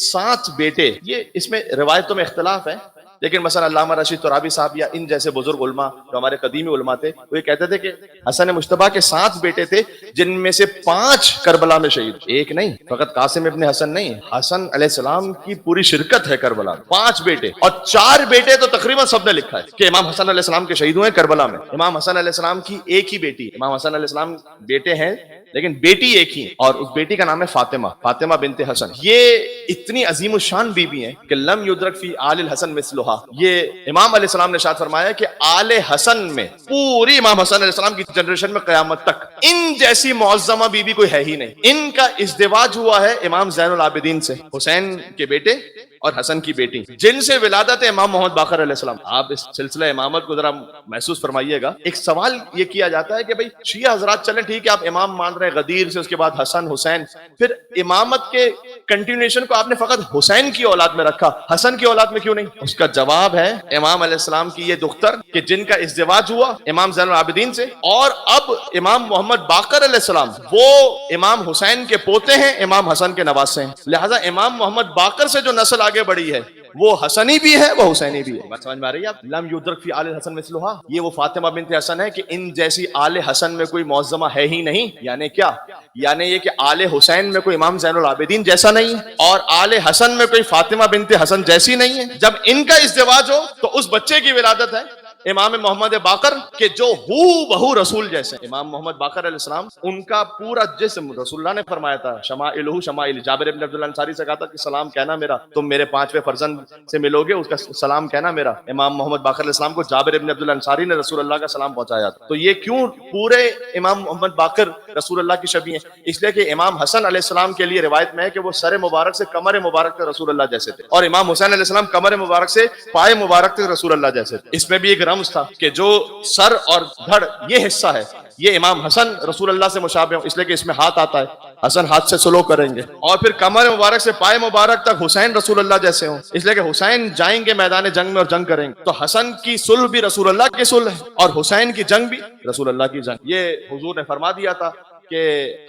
7 بیٹے. یہ اس میں روایتوں میں اختلاف ہے، لیکن مثلا علامہ رشید ترابی صاحب یا ان جیسے بزرگ علماء جو ہمارے قدیمی علماء تھے، وہ یہ کہتے تھے کہ حسن مجتبیٰ کے 7 بیٹے تھے، جن میں سے 5 کربلا میں شہید. ایک نہیں، فقط قاسم ابن حسن نہیں، حسن علیہ السلام کی پوری شرکت ہے کربلا. 5 بیٹے، اور 4 بیٹے تو تقریباً سب نے لکھا ہے کہ امام حسن علیہ السلام کے شہید ہوئے کربلا میں. امام حسن علیہ السلام کی ایک ہی بیٹی. امام حسن علیہ السلام بیٹے ہیں لیکن بیٹی ایک ہی، اور اس بیٹی کا نام ہے فاطمہ، فاطمہ بنت حسن. یہ اتنی عظیم الشان بیوی ہیں کہ لم یدرک فی آل الحسن مثلھا. یہ امام علیہ السلام نے ارشاد فرمایا کہ آل حسن میں، پوری امام حسن علیہ السلام کی جنریشن میں قیامت تک ان جیسی معظمہ بیوی کوئی ہے ہی نہیں. ان کا ازدواج ہوا ہے امام زین العابدین سے، حسین کے بیٹے اور حسن کی بیٹی، جن سے ولادت ہے امام محمد باقر علیہ السلام. آپ اس سلسلہ امامت کو ذرا محسوس فرمائیے گا. ایک سوال یہ کیا جاتا ہے کہ بھئی شیعہ حضرات چلیں ٹھیک ہے، آپ امام مان رہے ہیں غدیر سے، اس کے بعد حسن حسین، پھر امامت کے کنٹینیوشن کو آپ نے فقط حسین کی اولاد میں رکھا، حسن کی اولاد میں کیوں نہیں؟ اس کا جواب ہے امام علیہ السلام کی یہ دختر کہ جن کا ازدواج ہوا امام زین العابدین سے، اور اب امام محمد باقر علیہ السلام وہ امام حسین کے پوتے ہیں، امام حسن کے نواسے ہیں. لہذا امام محمد باقر سے جو نسل آگے بڑھی ہے وہ حسنی بھی ہے، وہ حسینی بھی ہے. بات سمجھ میں آ رہی ہے آپ؟ لم یدرک فی آل الحسن مثلھا. یہ وہ فاطمہ بنت حسن ہے کہ ان جیسی آل حسن میں کوئی معظمہ ہے ہی نہیں. یعنی کیا؟ یعنی یہ کہ آل حسین میں کوئی امام زین العابدین جیسا نہیں ہے، اور آل حسن میں کوئی فاطمہ بنت حسن جیسی نہیں ہے. جب ان کا ازدواج ہو تو اس بچے کی ولادت ہے امام محمد باقر کہ جو ہو بہو رسول جیسے. امام محمد باقر علیہ السلام، ان کا پورا جسم رسول اللہ نے فرمایا تھا شمائلہ شمائل. جابر ابن عبداللہ انصاری سے کہا تھا کہ سلام کہنا میرا، تم میرے 5ویں فرزند سے ملو گے، اس کا سلام کہنا میرا. امام محمد باقر علیہ السلام کو جابر ابن عبداللہ انصاری نے رسول اللہ کا سلام پہنچایا تھا. تو یہ کیوں پورے امام محمد باقر رسول اللہ کی شبیہ ہیں؟ اس لیے کہ امام حسن علیہ السلام کے لیے روایت میں ہے کہ وہ سر مبارک سے کمر مبارک تک رسول اللہ جیسے تھے، اور امام حسین علیہ السلام کمر مبارک سے پائے مبارک تک رسول اللہ جیسے تھے. اس میں بھی ایک رمز تھا کہ جو سر اور دھڑ یہ حصہ ہے یہ امام حسن رسول اللہ سے مشابہ ہوں، اس لیے کہ اس میں ہاتھ آتا ہے، حسن ہاتھ سے سلو کریں گے. اور پھر کمر مبارک سے پائے مبارک تک حسین رسول اللہ جیسے ہوں، اس لیے کہ حسین جائیں گے میدان جنگ میں اور جنگ کریں گے. تو حسن کی صلح بھی رسول اللہ کی صلح ہے، اور حسین کی جنگ بھی رسول اللہ کی جنگ. یہ حضور نے فرما دیا تھا کہ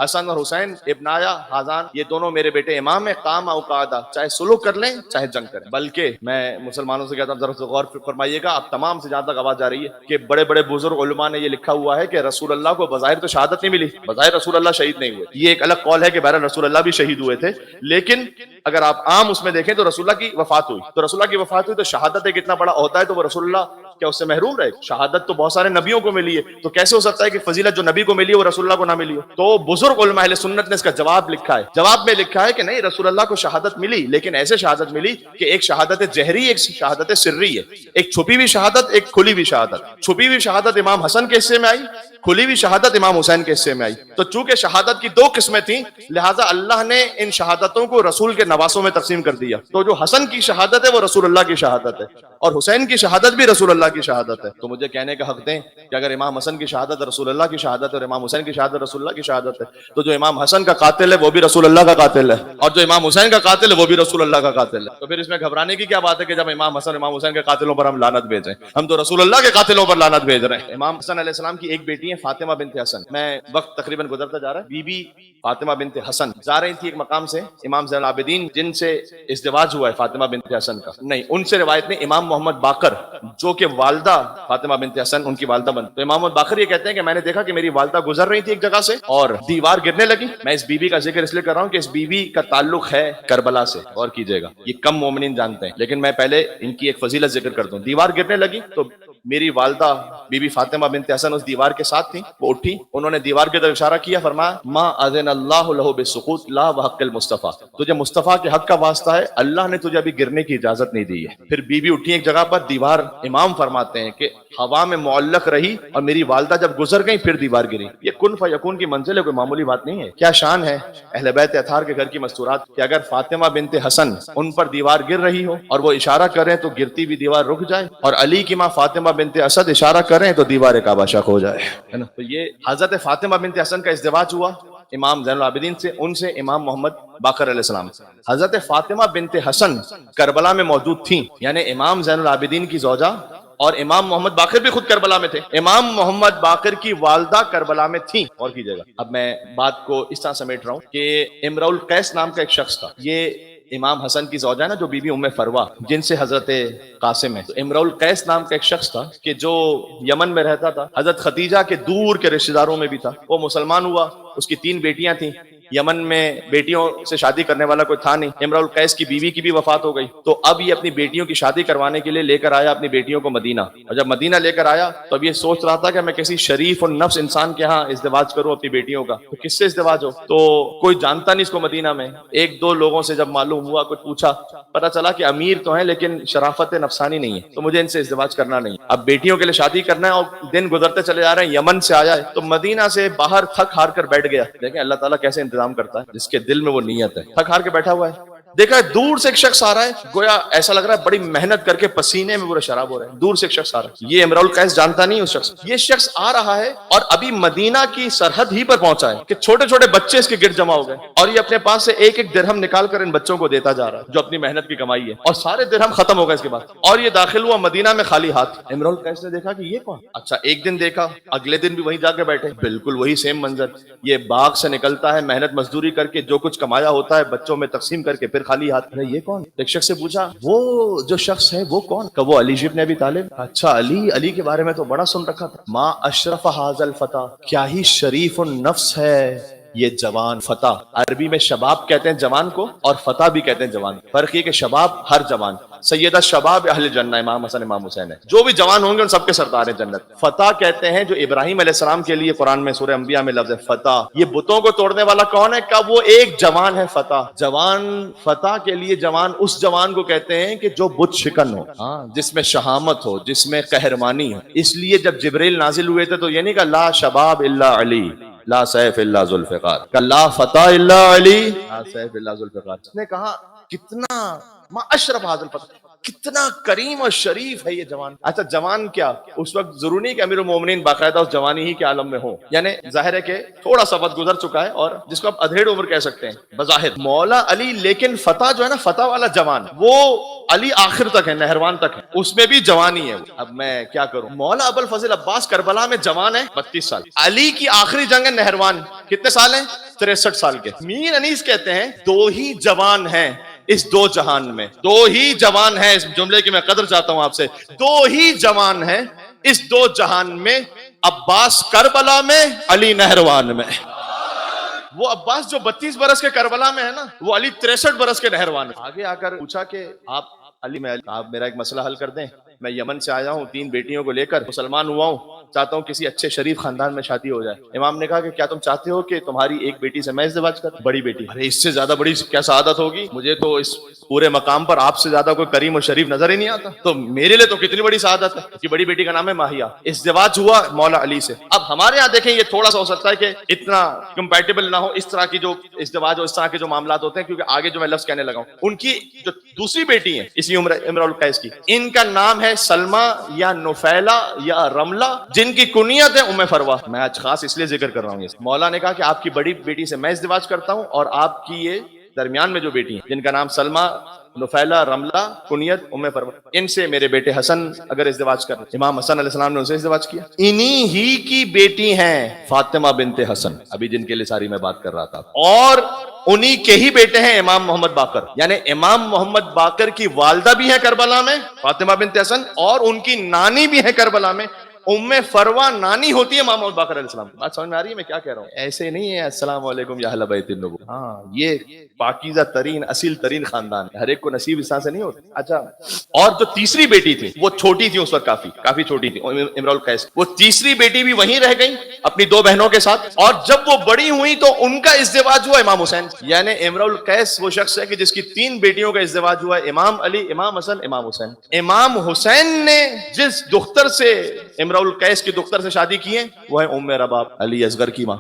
حسن اور حسین ابنایا حاضان، یہ دونوں میرے بیٹے امام ہیں، قام او قعدہ، چاہے سلو کر لیں چاہے جنگ کریں. بلکہ میں مسلمانوں سے کہتا ہوں ذرا غور فرمائیے گا، آپ تمام سے زیادہ آواز آ رہی ہے کہ بڑے بڑے بزرگ علماء نے یہ لکھا ہوا ہے کہ رسول اللہ کو بظاہر تو شہادت نہیں ملی، بظاہر رسول اللہ شہید نہیں ہوئے. یہ ایک الگ قول ہے کہ بہرحال رسول اللہ بھی شہید ہوئے تھے، لیکن اگر آپ عام اس میں دیکھیں تو رسول اللہ کی وفات ہوئی. تو رسول اللہ کی وفات ہوئی تو شہادت ایک اتنا بڑا عہدہ ہے، تو وہ رسول اللہ کیا اس سے محروم رہے؟ شہادت تو بہت سارے نبیوں کو ملی ہے، تو کیسے ہو سکتا ہے کہ فضیلت جو نبی کو ملی ہے وہ رسول اللہ کو نہ ملی ہو؟ تو بزرگ علماء اہل سنت نے اس کا جواب لکھا ہے. جواب میں لکھا ہے کہ نہیں، رسول اللہ کو شہادت ملی، لیکن ایسے شہادت ملی کہ ایک شہادت جہری، ایک شہادت سری ہے. ایک چھپی ہوئی شہادت، ایک کھلی ہوئی شہادت. چھپی ہوئی شہادت امام حسن کے حصے میں آئی، کھلی ہوئی شہادت امام حسین کے حصے میں آئی. تو چونکہ شہادت کی 2 قسمیں تھیں لہٰذا اللہ نے ان شہادتوں کو رسول کے نواسوں میں تقسیم کر دیا. تو جو حسن کی شہادت ہے وہ رسول اللہ کی شہادت ہے اور حسین کی شہادت بھی رسول اللہ کی شہادت ہے. تو مجھے کہنے کا حق دیں کہ اگر امام حسن کی شہادت رسول اللہ کی شہادت ہے اور امام حسین کی شہادت رسول اللہ کی شہادت ہے تو جو امام حسن کا قاتل ہے وہ بھی رسول اللہ کا قاتل ہے اور جو امام حسین کا قاتل ہے وہ بھی رسول اللہ کا قاتل ہے. تو پھر اس میں گھبرانے کی کیا بات ہے کہ جب امام حسن امام حسین کے قاتلوں پر ہم لعنت بھیجیں؟ ہم تو رسول اللہ کے قاتلوں پر لعنت بھیج رہے ہیں. امام حسن علیہ السلام کی ایک بیٹی ہے فاطمہ بنت حسن. میں وقت تقریباً گزرتا جا رہا ہے. بی بی فاطمہ بنت حسن جا رہی تھی ایک مقام سے. امام زین العابدین جن سے ازدواج ہوا ہے فاطمہ بنت حسن کا نہیں ان سے روایت نہیں. امام محمد باقر جو کہ والدہ فاطمہ بنت حسن ان کی والدہ بن. تو امام محمد باقر یہ کہتے ہیں کہ میں نے دیکھا کہ میری والدہ گزر رہی تھی ایک جگہ سے اور دیوار گرنے لگی. میں اس بی بی کا ذکر اس لیے کر رہا ہوں کہ اس بی بی کا تعلق ہے کربلا سے. غور کیجیے گا یہ کم مومنین جانتے ہیں لیکن میں پہلے ان کی ایک فضیلت ذکر کرتا ہوں. دیوار گرنے لگی تو میری والدہ بی بی فاطمہ بنت حسن اس دیوار کے ساتھ تھی. وہ اٹھی انہوں نے دیوار کی طرف اشارہ کیا فرمایا ما اذن اللہ له بالسقوط لا وحق المصطفی. تجھے مصطفیٰ کے حق کا واسطہ ہے اللہ نے تجھے ابھی گرنے کی اجازت نہیں دی ہے. پھر بی بی اٹھی ایک جگہ پر دیوار امام فرماتے ہیں کہ ہوا میں معلق رہی اور میری والدہ جب گزر گئی پھر دیوار گری. یہ کن فیکون کی منزل ہے کوئی معمولی بات نہیں ہے. کیا شان ہے اہل بیت اطہار کے گھر کی مستورات کہ اگر فاطمہ بنت حسن ان پر دیوار گر رہی ہو اور وہ اشارہ کریں تو گرتی بھی دیوار رک جائے اور علی کی ماں فاطمہ بنت اسد اشارہ کریں تو دیوار کعبہ شق ہو جائے ہے نا. تو یہ حضرت فاطمہ بنت حسن کا ازدواج ہوا امام زین العابدین سے. ان سے امام محمد باقر علیہ السلام. حضرت فاطمہ بنت حسن کربلا میں موجود تھیں یعنی امام زین العابدین کی زوجہ اور امام محمد باقر بھی خود کربلا میں تھے. امام محمد باقر کی والدہ کربلا میں تھیں. اور کیجیے گا اب میں بات کو اس طرح سمیٹ رہا ہوں کہ امرؤ القیس نام کا ایک شخص تھا. یہ امام حسن کی زوجہ ہے نا جو بی بی ام فروا جن سے حضرت قاسم ہے. تو امرؤ القیس نام کا ایک شخص تھا کہ جو یمن میں رہتا تھا. حضرت خدیجہ کے دور کے رشتہ داروں میں بھی تھا. وہ مسلمان ہوا. اس کی 3 بیٹیاں تھیں. یمن میں بیٹیوں سے شادی کرنے والا کوئی تھا نہیں. امرؤ القیس کی بیوی کی بھی وفات ہو گئی. تو اب یہ اپنی بیٹیوں کی شادی کروانے کے لیے لے کر آیا اپنی بیٹیوں کو مدینہ. اور جب مدینہ لے کر آیا تو اب یہ سوچ رہا تھا کہ میں کسی شریف اور نفس انسان کے ہاں ازدواج کروں اپنی بیٹیوں کا. تو کس سے ازدواج ہو؟ تو کوئی جانتا نہیں اس کو مدینہ میں. 1-2 لوگوں سے جب معلوم ہوا کچھ پوچھا پتا چلا کہ امیر تو ہیں لیکن شرافت نفسانی نہیں ہے تو مجھے ان سے ازدواج کرنا نہیں. اب بیٹیوں کے لیے شادی کرنا ہے اور دن گزرتے چلے جا رہے ہیں. یمن سے آیا ہے تو مدینہ سے باہر تھک ہار کر بیٹھ گیا. دیکھیں اللہ تعالیٰ کیسے انتظام کرتا ہے جس کے دل میں وہ نیت ہے. تھک ہار کے بیٹھا ہوا ہے. دیکھا دور سے ایک شخص آ رہا ہے گویا ایسا لگ رہا ہے بڑی محنت کر کے پسینے میں پورا شراب ہو رہا ہے. دور سے ایک شخص آ رہا ہے. یہ امرؤ القیس جانتا نہیں اس شخص. یہ شخص آ رہا ہے اور ابھی مدینہ کی سرحد ہی پر پہنچا ہے کہ چھوٹے چھوٹے بچے اس کے گرد جمع ہو گئے اور یہ اپنے پاس سے ایک ایک درہم نکال کر ان بچوں کو دیتا جا رہا ہے جو اپنی محنت کی کمائی ہے. اور سارے درہم ختم ہو گئے اس کے بعد اور یہ داخل ہوا مدینہ میں خالی ہاتھ. امرؤ القیس نے دیکھا کہ یہ کون. اچھا ایک دن دیکھا اگلے دن بھی وہیں جا کے بیٹھے بالکل وہی سیم منظر. یہ باغ سے نکلتا ہے محنت مزدوری کر کے جو کچھ کمایا ہوتا ہے بچوں میں تقسیم کر کے پھر خالی ہاتھ. یہ کون؟ ایک شخص سے پوچھا وہ جو شخص ہے وہ کون؟ کہ وہ علی ابن ابی طالب. اچھا علی کے بارے میں تو بڑا سن رکھا تھا. ما اشرف ھذا الفتى کیا ہی شریف النفس ہے یہ جوان. فتح عربی میں شباب کہتے ہیں جوان کو اور فتح بھی کہتے ہیں جوان. فرق یہ کہ شباب ہر جوان. سیدہ شباب اہل جنہ امام حسن امام حسین ہے. جو بھی جوان ہوں گے ان سب کے سردار ہیں جنت. فتح کہتے ہیں جو ابراہیم علیہ السلام کے لیے قرآن میں سورہ انبیاء میں لفظ ہے فتح. یہ بتوں کو توڑنے والا کون ہے؟ کہ وہ ایک جوان ہے. فتح جوان. فتح کے لیے جوان اس جوان کو کہتے ہیں کہ جو بت شکن ہو جس میں شہامت ہو جس میں قہرمانی ہو. اس لیے جب جبریل نازل ہوئے تھے تو یہ نہیں کہ لا شباب الا علی لا سیف الا ذوالفقار کہ لا فتح الا علی لا سیف الا ذوالفقار. اس نے کہا کتنا ما اشرف ھذا الفتى کتنا کریم اور شریف ہے یہ جوان. اچھا جوان کیا اس وقت ضروری نہیں کہ امیر المومنین باقاعدہ اس جوانی ہی کے عالم میں ہو. یعنی ظاہر ہے کہ تھوڑا سا وقت گزر چکا ہے اور جس کو آپ ادھیڑ عمر کہہ سکتے ہیں بظاہر مولا علی. لیکن فتح جو ہے نا فتح والا جوان وہ علی آخر تک ہے نہروان تک ہے اس میں بھی جوانی ہے. اب میں کیا کروں. مولا ابو الفضل عباس کربلا میں جوان ہے 32 سال. علی کی آخری جنگ ہے نہروان کتنے سال ہیں 63 سال کے. میر انیس کہتے ہیں 2 ہی جوان ہیں اس 2 جہان میں. 2 ہی جوان ہیں. اس جملے کی میں قدر چاہتا ہوں آپ سے. 2 ہی جوان ہیں اس 2 جہان میں. عباس کربلا میں علی نہروان میں. وہ عباس جو 32 برس کے کربلا میں ہے نا وہ علی 63 برس کے نہروان. آگے آ کر پوچھا کہ آپ علی میں آپ میرا ایک مسئلہ حل کر دیں. میں یمن سے آیا ہوں 3 بیٹیوں کو لے کر، مسلمان ہوا ہوں، چاہتا ہوں کسی اچھے شریف خاندان میں شادی ہو جائے۔ امام نے کہا کہ کیا تم چاہتے ہو کہ تمہاری ایک بیٹی سے میں ازدواج کروں؟ بڑی بیٹی، ارے اس سے زیادہ بڑی کیا سعادت ہوگی، مجھے تو اس پورے مقام پر آپ سے زیادہ کوئی کریم اور شریف نظر ہی نہیں آتا، تو میرے لیے تو کتنی بڑی سعادت ہے۔ اس کی بڑی بیٹی کا نام ہے ماہیہ۔ ازدواج ہوا مولا علی سے۔ اب ہمارے یہاں دیکھیں یہ تھوڑا سا ہو سکتا ہے کہ اتنا کمپیٹیبل نہ ہو اس طرح کی جو ازدواج ہو، اس طرح کے جو معاملات ہوتے ہیں، کیونکہ آگے جو میں لفظ کہنے لگا ہوں، ان کی جو دوسری بیٹی ہیں اسی امرؤ القیس کی، ان کا نام ہے سلمہ یا نفیلہ یا رملہ، جن کی کنیت ہے ام فروا۔ میں آج خاص اس لیے ذکر کر رہا ہوں، مولا نے کہا کہ آپ کی بڑی بیٹی سے میں ازدواج کرتا ہوں، اور آپ کی یہ درمیان میں جو بیٹی ہیں جن کا نام سلمہ، نفیلہ، رملہ، کنیت ام فروا، ان سے میرے بیٹے حسن اگر ازدواج کریں۔ امام حسن علیہ السلام نے ان سے ازدواج کیا۔ انہی ہی کی بیٹی ہیں فاطمہ بنت حسن، ابھی جن کے لیے ساری میں بات کر رہا تھا، اور انہی کے ہی بیٹے ہیں امام محمد باقر، یعنی امام محمد باقر کی والدہ بھی ہیں کربلا میں فاطمہ بنت حسن، اور ان کی نانی بھی ہے کربلا میں ام فروا، نانی ہوتی ہے امام محمد باقر علیہ السلام۔ بات سمجھ میں آ رہی ہے میں کیا کہہ رہا ہوں؟ ایسے نہیں ہے السلام علیکم یا اہل بیت النبوہ، ہاں یہ پاکیزہ ترین اصیل ترین خاندان ہے، ہر ایک کو نصیب اس طرح سے نہیں ہوتا۔ اچھا، اور جو تیسری بیٹی تھی وہ چھوٹی تھی اس وقت، کافی چھوٹی تھی، امرؤ القیس، وہ تیسری بیٹی بھی وہیں رہ گئی اپنی 2 بہنوں کے ساتھ، اور جب وہ بڑی ہوئی تو ان کا ازدواج ہوا امام حسین، یعنی امرؤ القیس وہ شخص ہے کہ جس کی 3 بیٹیوں کا ازدواج ہوا ہے، امام علی، امام حسن، امام حسین۔ امام حسین نے جس دختر سے امرؤ القیس کی دختر سے شادی کی ہے وہ ہے ام رباب، علی اصغر کی ماں۔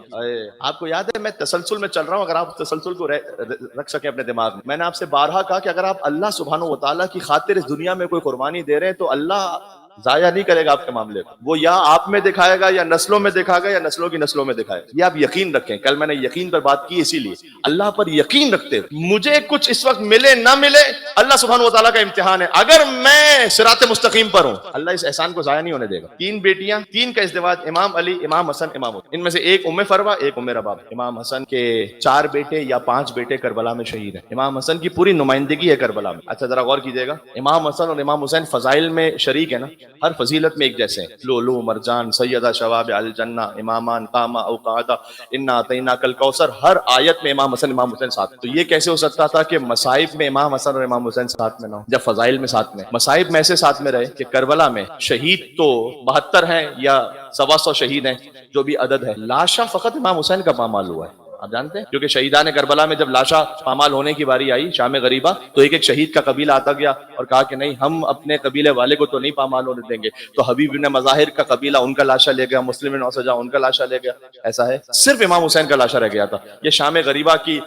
آپ کو یاد ہے میں تسلسل میں چل رہا ہوں، اگر آپ تسلسل کو رکھ سکیں اپنے دماغ میں نے آپ سے بارہا کہا کہ اگر آپ اللہ سبحانہ و تعالیٰ کی خاطر اس دنیا میں کوئی قربانی دے رہے ہیں تو اللہ ضائع نہیں کرے گا آپ کے معاملے کو، وہ یا آپ میں دکھائے گا یا نسلوں میں دکھائے گا یا نسلوں کی نسلوں میں دکھائے گا، یہ آپ یقین رکھیں۔ کل میں نے یقین پر بات کی، اسی لیے اللہ پر یقین رکھتے مجھے کچھ اس وقت ملے نہ ملے اللہ سبحانہ و تعالیٰ کا امتحان ہے، اگر میں صراط مستقیم پر ہوں اللہ اس احسان کو ضائع نہیں ہونے دے گا۔ 3 بیٹیاں، 3 کا ازدواج، امام علی، امام حسن، امام حسین، ان میں سے ایک ام فروا، ایک ام رباب۔ امام حسن کے 4 بیٹے یا 5 بیٹے کربلا میں شہید ہیں، امام حسن کی پوری نمائندگی ہے کربلا میں۔ اچھا ذرا غور کیجئے گا، امام حسن اور امام حسین فضائل میں شریک ہے نا، ہر فضیلت میں ایک جیسے ہیں، لؤلؤ مرجان، سیدہ شباب الجنہ، امامان قاما او قعدا، انا اعطیناک الکوثر، ہر آیت میں امام حسن امام حسین ساتھ۔ تو یہ کیسے ہو سکتا تھا کہ مصائب میں امام حسن اور امام حسین ساتھ میں نہ ہو جب فضائل میں ساتھ میں؟ مصائب میں ایسے ساتھ میں رہے کہ کربلا میں شہید تو 72 ہیں یا 125 شہید ہیں جو بھی عدد ہے، لاشا فقط امام حسین کا پامال ہوا ہے، آپ جانتے ہیں، کیونکہ شہیدان کربلا میں جب لاشا پامال ہونے کی باری آئی شام غریبہ تو ایک شہید کا قبیلہ آتا گیا اور کہا کہ نہیں ہم اپنے قبیلے والے کو تو نہیں پامال ہونے دیں گے، تو حبیب بن مظاہر کا قبیلہ ان کا لاشا لے گیا، مسلم بن اوسجا ان کا لاشا لے گیا، ایسا ہے صرف امام حسین کا لاشا رہ گیا تھا۔ یہ شام غریبہ کی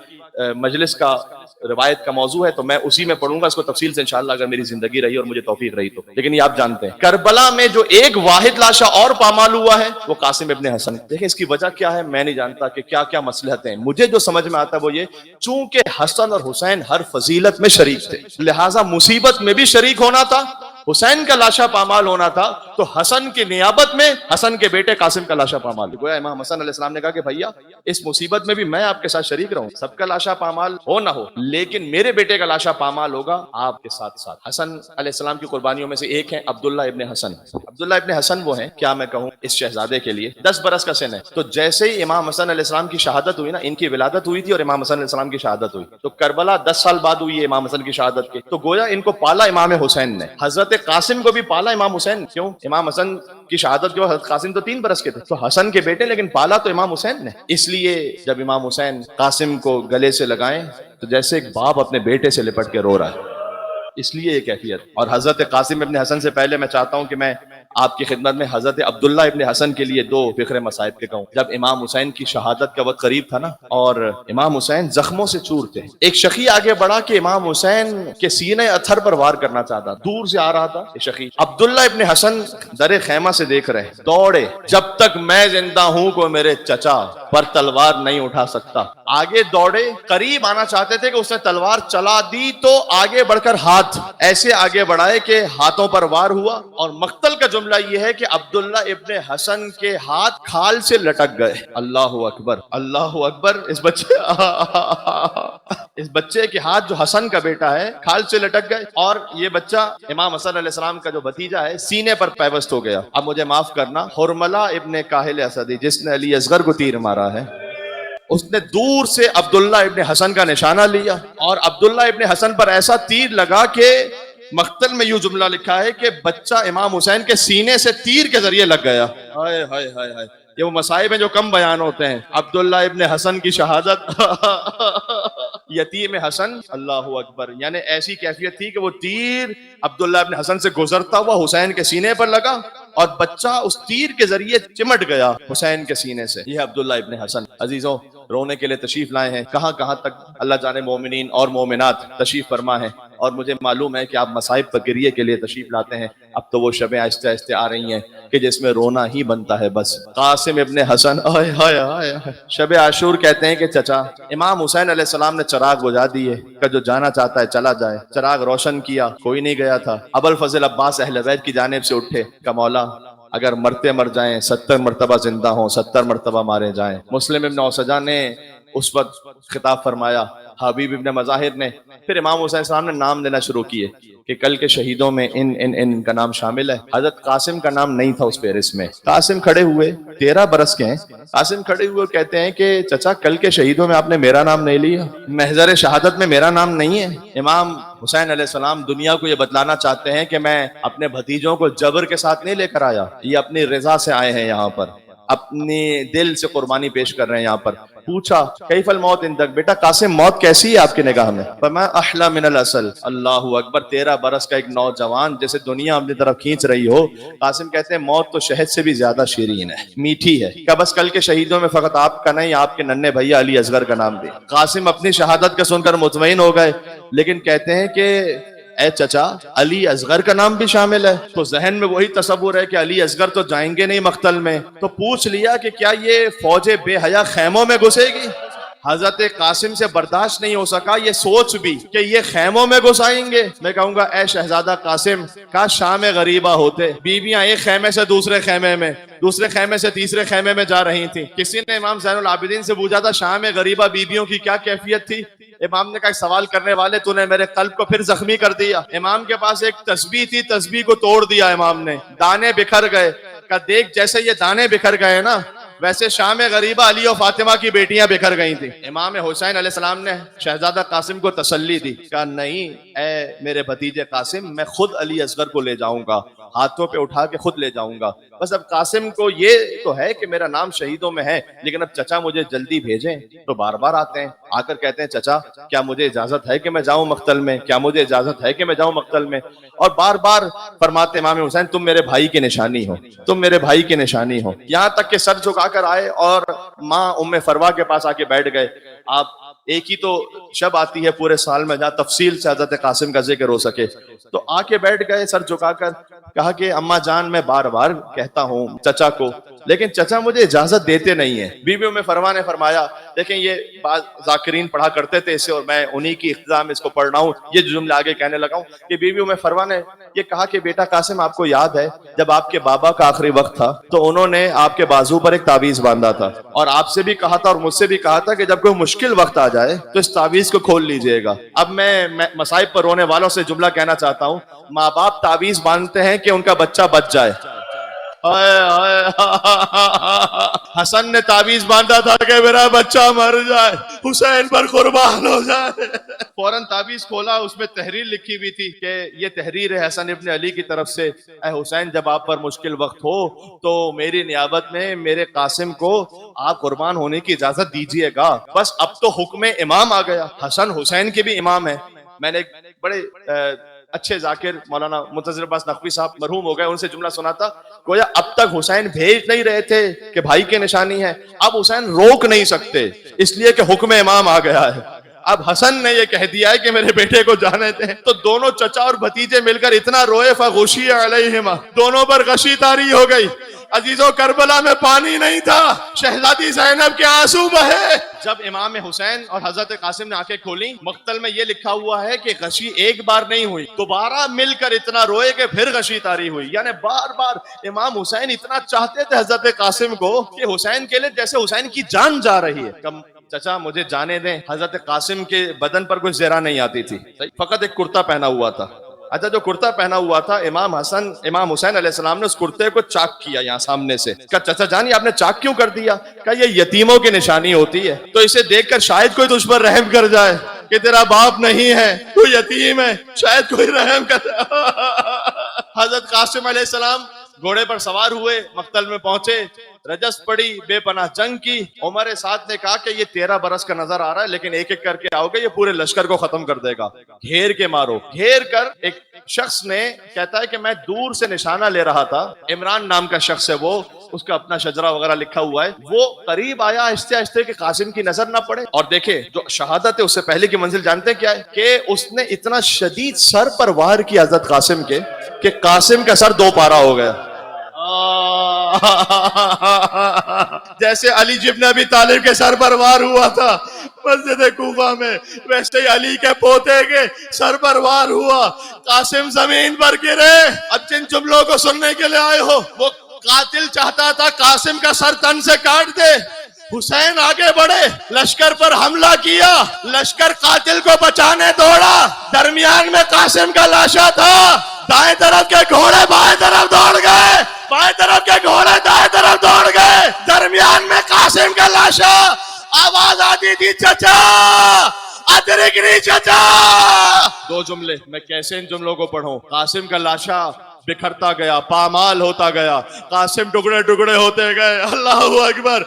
مجلس کا روایت کا موضوع ہے تو میں اسی میں پڑھوں گا اس کو تفصیل سے انشاءاللہ اگر میری زندگی رہی اور مجھے توفیق رہی تو، لیکن یہ آپ جانتے ہیں کربلا میں جو ایک واحد لاشا اور پامال ہوا ہے وہ قاسم ابن حسن۔ دیکھیں اس کی وجہ کیا ہے میں نہیں جانتا کہ کیا کیا مصلحتیں، مجھے جو سمجھ میں آتا ہے وہ یہ، چونکہ حسن اور حسین ہر فضیلت میں شریک تھے لہٰذا مصیبت میں بھی شریک ہونا تھا، حسین کا لاشا پامال ہونا تھا تو حسن کی نیابت میں حسن کے بیٹے قاسم کا لاشا پامال، گویا امام حسن علیہ السلام نے کہا کہ بھیا اس مصیبت میں بھی میں آپ کے ساتھ شریک رہوں، سب کا لاشا پامال ہو نہ ہو لیکن میرے بیٹے کا لاشا پامال ہوگا آپ کے ساتھ ساتھ۔ حسن علیہ السلام کی قربانیوں میں سے ایک ہے عبداللہ ابن حسن۔ عبداللہ ابن حسن وہ ہیں، کیا میں کہوں، اس شہزادے کے لیے 10 برس کا سن ہے، تو جیسے ہی امام حسن علیہ السلام کی شہادت ہوئی نا، ان کی ولادت ہوئی تھی اور امام حسن علیہ السلام کی شہادت ہوئی، تو کربلا 10 سال بعد ہوئی ہے امام حسن کی شہادت کے، تو گویا ان کو پالا امام حسین نے، حضرت قاسم کو بھی پالا امام حسین، کیوں؟ امام حسن کی شہادت کے بعد حضرت قاسم تو 3 برس کے تھے، تو حسن کے بیٹے لیکن پالا تو امام حسین نے، اس لیے جب امام حسین قاسم کو گلے سے لگائیں تو جیسے ایک باپ اپنے بیٹے سے لپٹ کے رو رہا ہے، اس لیے یہ کیفیت۔ اور حضرت قاسم ابن حسن سے پہلے میں چاہتا ہوں کہ میں آپ کی خدمت میں حضرت عبداللہ ابن حسن کے لیے 2 فخر مصائب کے کہوں۔ جب امام حسین کی شہادت کا وقت قریب تھا نا اور امام حسین زخموں سے چور تھے، ایک شقی آگے بڑھا کہ امام حسین کے سینے اتھر پر وار کرنا چاہتا، دور سے آ رہا تھا یہ شقی، عبداللہ ابن حسن در خیمہ سے دیکھ رہے، دوڑے، جب تک میں زندہ ہوں کوئی میرے چچا پر تلوار نہیں اٹھا سکتا، آگے دوڑے، قریب آنا چاہتے تھے کہ اس نے تلوار چلا دی تو آگے بڑھ کر ہاتھ ایسے آگے بڑھائے کہ ہاتھوں پر وار ہوا، اور مقتل کا جملہ یہ ہے کہ عبداللہ ابن حسن کے ہاتھ کھال سے لٹک گئے۔ اللہ اکبر، اللہ اکبر، اس بچے کے ہاتھ جو حسن کا بیٹا ہے کھال سے لٹک گئے، اور یہ بچہ امام حسن علیہ السلام کا جو بھتیجا ہے سینے پر پیوست ہو گیا۔ اب مجھے معاف کرنا، حرملہ ابن کاہل اسدی جس نے علی اصغر کو تیر مارا ہے، اس نے دور سے عبداللہ ابن حسن کا نشانہ لیا اور عبداللہ ابن حسن پر ایسا تیر لگا کہ مقتل میں یوں جملہ لکھا ہے کہ بچہ امام حسین کے سینے سے تیر کے ذریعے لگ گیا. ہائے ہائے ہائے ہائے. یہ وہ مصائب ہیں جو کم بیان ہوتے ہیں. عبداللہ ابن حسن کی شہادت. یتیم حسن. اللہ اکبر. یعنی ایسی کیفیت تھی کہ وہ تیر عبداللہ ابن حسن سے گزرتا ہوا حسین کے سینے پر لگا اور بچہ اس تیر کے ذریعے چمٹ گیا حسین کے سینے سے. یہ عبداللہ ابن حسن. عزیزوں رونے کے لیے تشریف لائے ہیں. کہاں کہاں تک اللہ جانے مومنین اور مومنات تشریف فرما ہیں. اور مجھے معلوم ہے کہ آپ مصائب پر گریے کے لیے تشریف لاتے ہیں. اب تو وہ شبیں آہستہ آہستہ آ رہی ہیں کہ جس میں رونا ہی بنتا ہے بس. قاسم ابن حسن. آئے ہائے ہائے. شب عاشور کہتے ہیں کہ چچا امام حسین علیہ السلام نے چراغ بجھا دیے کہ جو جانا چاہتا ہے چلا جائے. چراغ روشن کیا, کوئی نہیں گیا تھا. ابوالفضل عباس اہل بیت کی جانب سے اٹھے کہ مولا اگر مرتے مر جائیں 70 مرتبہ زندہ ہوں 70 مرتبہ مارے جائیں. مسلم ابن اوسجہ نے اس وقت خطاب فرمایا, حبیب ابن مظاہر نے. پھر امام حسین صاحب نے نام لینا شروع کیے کہ کل کے شہیدوں میں ان کا نام شامل ہے. حضرت قاسم کا نام نہیں تھا اس فہرست میں. قاسم کھڑے ہوئے, 13 برس کے ہیں. قاسم کھڑے ہوئے کہتے ہیں کہ چچا کل کے شہیدوں میں آپ نے میرا نام نہیں لیا, محضر شہادت میں میرا نام نہیں ہے. امام حسین علیہ السلام دنیا کو یہ بتلانا چاہتے ہیں کہ میں اپنے بھتیجوں کو جبر کے ساتھ نہیں لے کر آیا, یہ اپنی رضا سے آئے ہیں یہاں پر, اپنے دل سے قربانی پیش کر رہے ہیں یہاں پر. پوچھا کیف الموت عندک, بیٹا قاسم موت کیسی ہے آپ کی نگاہ میں؟ فرمایا احلی من العسل. اللہ اکبر. 13 برس کا ایک نوجوان جیسے دنیا اپنی طرف کھینچ رہی ہو. قاسم کہتے ہیں موت تو شہد سے بھی زیادہ شیرین ہے, میٹھی ہے. کہ بس کل کے شہیدوں میں فقط آپ کا نہیں, آپ کے ننھے بھیا علی اصغر کا نام بھی. قاسم اپنی شہادت کا سن کر مطمئن ہو گئے, لیکن کہتے ہیں کہ اے چچا علی اصغر کا نام بھی شامل ہے. تو ذہن میں وہی تصور ہے کہ علی اصغر تو جائیں گے نہیں مقتل میں. تو پوچھ لیا کہ کیا یہ فوج بے حیا خیموں میں گھسے گی؟ حضرت قاسم سے برداشت نہیں ہو سکا یہ سوچ بھی کہ یہ خیموں میں گھسائیں گے. میں کہوں گا اے شہزادہ قاسم کاش شام غریبہ ہوتے. بیویاں ایک خیمے سے دوسرے خیمے میں, دوسرے خیمے سے تیسرے خیمے میں جا رہی تھیں. کسی نے امام زین العابدین سے پوچھا تھا شام غریبہ بیویوں کی کیا کیفیت تھی؟ امام نے کہا سوال کرنے والے تو نے میرے قلب کو پھر زخمی کر دیا. امام کے پاس ایک تسبیح تھی, تسبیح کو توڑ دیا امام نے, دانے بکھر گئے. کہ دیکھ جیسے یہ دانے بکھر گئے نا ویسے شام غریبہ علی و فاطمہ کی بیٹیاں بکھر گئی تھیں. امام حسین علیہ السلام نے شہزادہ قاسم کو تسلی دی. کہا نہیں اے میرے بھتیجے قاسم, میں خود علی اصغر کو لے جاؤں گا, ہاتھوں پہ اٹھا کے خود لے جاؤں گا. بس اب قاسم کو یہ تو ہے کہ میرا نام شہیدوں میں ہے, لیکن اب چچا مجھے جلدی بھیجیں. تو بار بار آتے ہیں, آ کر کہتے ہیں چچا کیا مجھے اجازت ہے کہ میں جاؤں مقتل میں, کیا مجھے اجازت ہے کہ میں جاؤں مقتل میں. اور بار بار فرماتے امام حسین تم میرے بھائی کی نشانی ہو, تم میرے بھائی کی نشانی ہو. یہاں تک کہ سر جھکا کر آئے اور ماں ام فروا کے پاس آ کے بیٹھ گئے. آپ ایک ہی تو شب آتی ہے پورے سال میں جہاں تفصیل سے حضرت قاسم کا ذکر ہو سکے, تو آ کے بیٹھ گئے سر جھکا کر. کہا کہ اماں جان میں بار بار کہتا ہوں چچا کو, لیکن چچا مجھے اجازت دیتے نہیں ہیں. بیوی ام فروا نے فرمایا دیکھیں یہ بعض ذاکرین پڑھا کرتے تھے اسے اور میں انہی کی اقتداء میں اس کو پڑھ رہا ہوں, یہ جملہ آگے کہنے لگا ہوں کہ بیوی ام فروا نے یہ کہا کہ بیٹا قاسم آپ کو یاد ہے جب آپ کے بابا کا آخری وقت تھا تو انہوں نے آپ کے بازو پر ایک تعویذ باندھا تھا, اور آپ سے بھی کہا تھا اور مجھ سے بھی کہا تھا کہ جب کوئی مشکل وقت آ جائے تو اس تعویذ کو کھول لیجئے گا. اب میں مصائب پر رونے والوں سے جملہ کہنا چاہتا ہوں, ماں باپ تعویذ باندھتے ہیں کہ ان کا بچہ بچ جائے. حسن نے تعویذ باندھا تھا کہ میرا بچہ مر جائے, حسین پر قربان ہو جائے. فوراً تعویذ کھولا, اس میں تحریر لکھی ہوئی تھی کہ یہ تحریر ہے حسن ابن علی کی طرف سے, اے حسین جب آپ پر مشکل وقت ہو تو میری نیابت میں میرے قاسم کو آپ قربان ہونے کی اجازت دیجئے گا. بس اب تو حکم امام آ گیا, حسن حسین کے بھی امام ہیں. میں نے ایک بڑے اچھے ذاکر مولانا منتظر عباس نقوی صاحب مرحوم ہو گئے, ان سے جملہ سنا تھا, گویا اب تک حسین بھیج نہیں رہے تھے کہ بھائی کی نشانی ہے, اب حسین روک نہیں سکتے اس لیے کہ حکم امام آ گیا ہے. اب حسن نے یہ کہہ دیا ہے کہ میرے بیٹے کو جانے دیں. تو دونوں چچا اور بھتیجے مل کر اتنا روئے فغشی علیہما, دونوں پر غشی طاری ہو گئی. عزیزوں کربلا میں پانی نہیں تھا, شہزادی زینب کے آنسو بہے. جب امام حسین اور حضرت قاسم نے آنکھیں کھولی, مقتل میں یہ لکھا ہوا ہے کہ غشی ایک بار نہیں ہوئی, دوبارہ مل کر اتنا روئے کہ پھر غشی طاری ہوئی. یعنی بار بار امام حسین اتنا چاہتے تھے حضرت قاسم کو کہ حسین کے لیے جیسے حسین کی جان جا رہی ہے. کم چچا مجھے جانے دیں. حضرت قاسم کے بدن پر کوئی زرہ نہیں آتی تھی, فقط ایک کرتا پہنا ہوا تھا. اچھا جو کرتا پہنا ہوا تھا, امام حسین علیہ السلام نے اس کرتے کو چاک کیا یہاں سامنے سے. کہا چچا جان آپ نے چاک کیوں کر دیا؟ کہا یہ یتیموں کی نشانی ہوتی ہے, تو اسے دیکھ کر شاید کوئی تجھ پر رحم کر جائے. کہ تیرا باپ نہیں ہے، تو یتیم ہے، شاید کوئی رحم کرے۔ حضرت قاسم علیہ السلام گھوڑے پر سوار ہوئے، مقتل میں پہنچے، رجس پڑی، بے پناہ جنگ کی۔ عمر سعد نے کہا کہ یہ 13 برس کا نظر آ رہا ہے، لیکن ایک ایک کر کے آؤ گے یہ پورے لشکر کو ختم کر دے گا، گھیر کے مارو۔ گھیر کر ایک شخص نے کہتا ہے کہ میں دور سے نشانہ لے رہا تھا، عمران نام کا شخص ہے، وہ اس کا اپنا شجرہ وغیرہ لکھا ہوا ہے، وہ قریب آیا آہستہ آہستہ کہ قاسم کی نظر نہ پڑے۔ اور دیکھے جو شہادت ہے اس سے پہلے کی منزل جانتے کیا ہے کہ اس نے اتنا شدید سر پر وار کیا حضرت قاسم کے کہ قاسم کا سر 2 پارا ہو گیا۔ جیسے علی ابن ابی طالب کے سر پر وار ہوا تھا مسجد کوفہ میں، ویسے ہی علی کے پوتے کے سر پر وار ہوا، قاسم زمین پر گرے۔ اب جن جملوں کو سننے کے لیے آئے ہو، وہ قاتل چاہتا تھا قاسم کا سر تن سے کاٹ دے، حسین آگے بڑھے، لشکر پر حملہ کیا، لشکر قاتل کو بچانے دوڑا، درمیان میں قاسم کا لاشا تھا، دائیں طرف کے گھوڑے بائیں طرف دوڑ گئے، بائیں طرف کے گھوڑے دائیں طرف دوڑ گئے، درمیان میں قاسم کا لاشا، آواز آتی تھی چچا ادرکنی چچا۔ 2 جملے، میں کیسے ان جملوں کو پڑھوں؟ قاسم کا لاشا بکھرتا گیا، پامال ہوتا گیا، قاسم ٹکڑے ٹکڑے ہوتے گئے، اللہ اکبر۔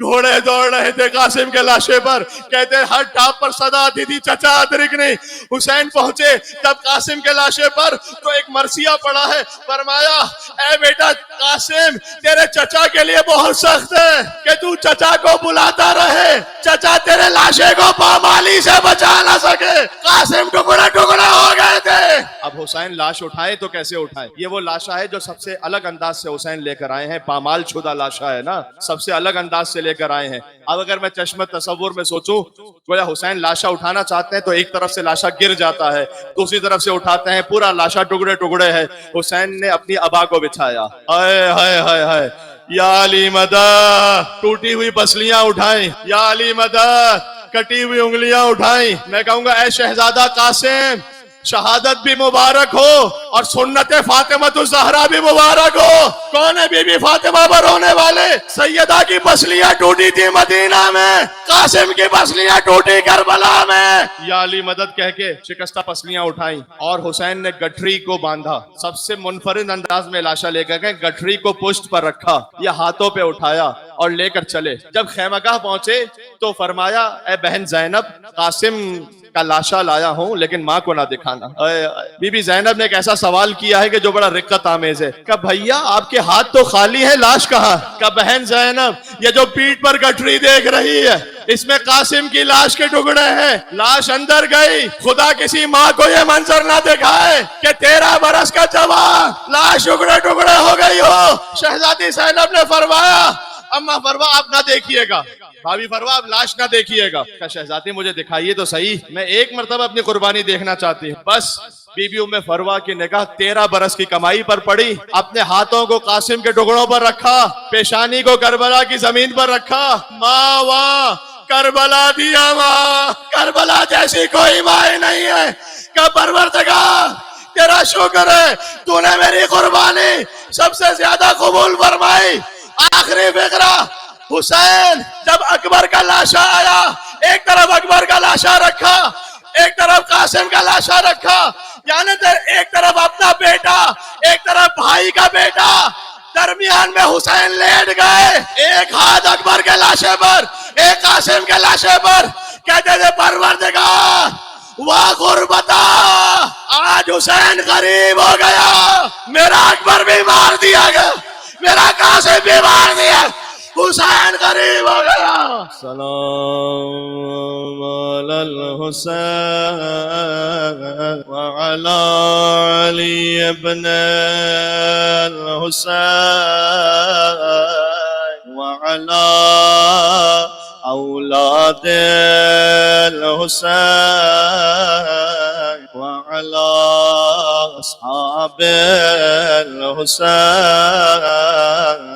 گھوڑے دوڑ رہے تھے قاسم کے لاشے پر، کہتے ہر ٹاپ پر صدا آتی تھی چچا ادرکنی۔ حسین پہنچے جب قاسم کے لاشے پر تو ایک مرثیہ پڑا ہے، فرمایا اے بیٹا قاسم تیرے چچا کے لیے بہت سخت ہے کہ تو چچا کو بلاتا رہے، چچا تیرے لاشے کو پامالی سے بچا نہ سکے۔ قاسم ٹکڑے ٹکڑے ہو گئے تھے۔ اب حسین لاش اٹھائے تو کیسے اٹھائے؟ یہ وہ لاشا ہے جو سب سے الگ انداز سے حسین لے کر آئے ہیں، پامال شدہ لاشا ہے نا، سب سے الگ انداز سے لے کر آئے ہیں۔ اب اگر میں چشم تصور میں سوچوں، گویا حسین لاشا اٹھانا چاہتے ہیں تو ایک طرف سے لاشا گر جاتا ہے، دوسری طرف سے اٹھاتے ہیں، پورا لاشا ٹکڑے ٹکڑے ہے۔ حسین نے اپنی ابا کو بچھایا، ہائے ہائے ہائے ہائے، یا علی مدد، ٹوٹی ہوئی پسلیاں اٹھائیں، یا علی مدد، کٹی ہوئی انگلیاں اٹھائیں۔ میں کہوں گا اے شہزادہ قاسم، شہادت بھی مبارک ہو اور سنت فاطمہ الزہرا بھی مبارک ہو۔ کون ہے بی بی فاطمہ پر رونے والے؟ سیدہ کی پسلیاں ٹوٹی تھی مدینہ میں، قاسم کی پسلیاں ٹوٹی کربلا میں۔ یا علی مدد کہہ کے شکستہ پسلیاں اٹھائیں اور حسین نے گٹھری کو باندھا، سب سے منفرد انداز میں لاشا لے کر گئے، گٹھری کو پشت پر رکھا یا ہاتھوں پہ اٹھایا اور لے کر چلے۔ جب خیمگاہ پہنچے تو فرمایا اے بہن زینب، قاسم کا لاشا لایا ہوں لیکن ماں کو نہ دکھانا۔ بی بی زینب نے ایک ایسا سوال کیا ہے کہ جو بڑا رقت آمیز ہے، کہ بھیا آپ کے ہاتھ تو خالی ہے، لاش کہاں؟ کہ بہن زینب یہ جو پیٹھ پر گٹھری دیکھ رہی ہے اس میں قاسم کی لاش کے ٹکڑے ہیں، لاش اندر گئی، خدا کسی ماں کو یہ منظر نہ دکھائے کہ 13 برس کا جوان لاش ٹکڑے ٹکڑے ہو گئی ہو۔ شہزادی زینب نے فرمایا اما فروا آپ نہ دیکھیے گا، بھابی فروا آپ لاش نہ دیکھیے گا۔ کہ شہزادی مجھے دکھائیے تو صحیح، میں ایک مرتبہ اپنی قربانی دیکھنا چاہتی ہوں۔ بس بی بی ام فروا کی نگاہ 13 برس کی کمائی پر پڑی، اپنے ہاتھوں کو قاسم کے ٹکڑوں پر رکھا، پیشانی کو کربلا کی زمین پر رکھا، ماں واں کربلا دیا ماں، کربلا جیسی کوئی ماں نہیں ہے۔ کہ پروردگار تیرا شکر ہے تو نے میری قربانی سب سے زیادہ قبول فرمائی۔ آخری فقرہ، حسین جب اکبر کا لاشا آیا، ایک طرف اکبر کا لاشا رکھا، ایک طرف قاسم کا لاشا رکھا، یعنی ایک طرف اپنا بیٹا، ایک طرف بھائی کا بیٹا، درمیان میں حسین لیٹ گئے، ایک ہاتھ اکبر کے لاشے پر، ایک قاسم کے لاشے پر، کہتے تھے پروردگار واہ غربتا، آج حسین غریب ہو گیا، میرا اکبر بھی مار دیا گیا، میرا قاسم بھی مار دیا، حسین غریب ہو گیا۔ سلام علی الحسین وعلی علی ابن الحسین وعلی اولاد الحسین وعلی اصحاب الحسین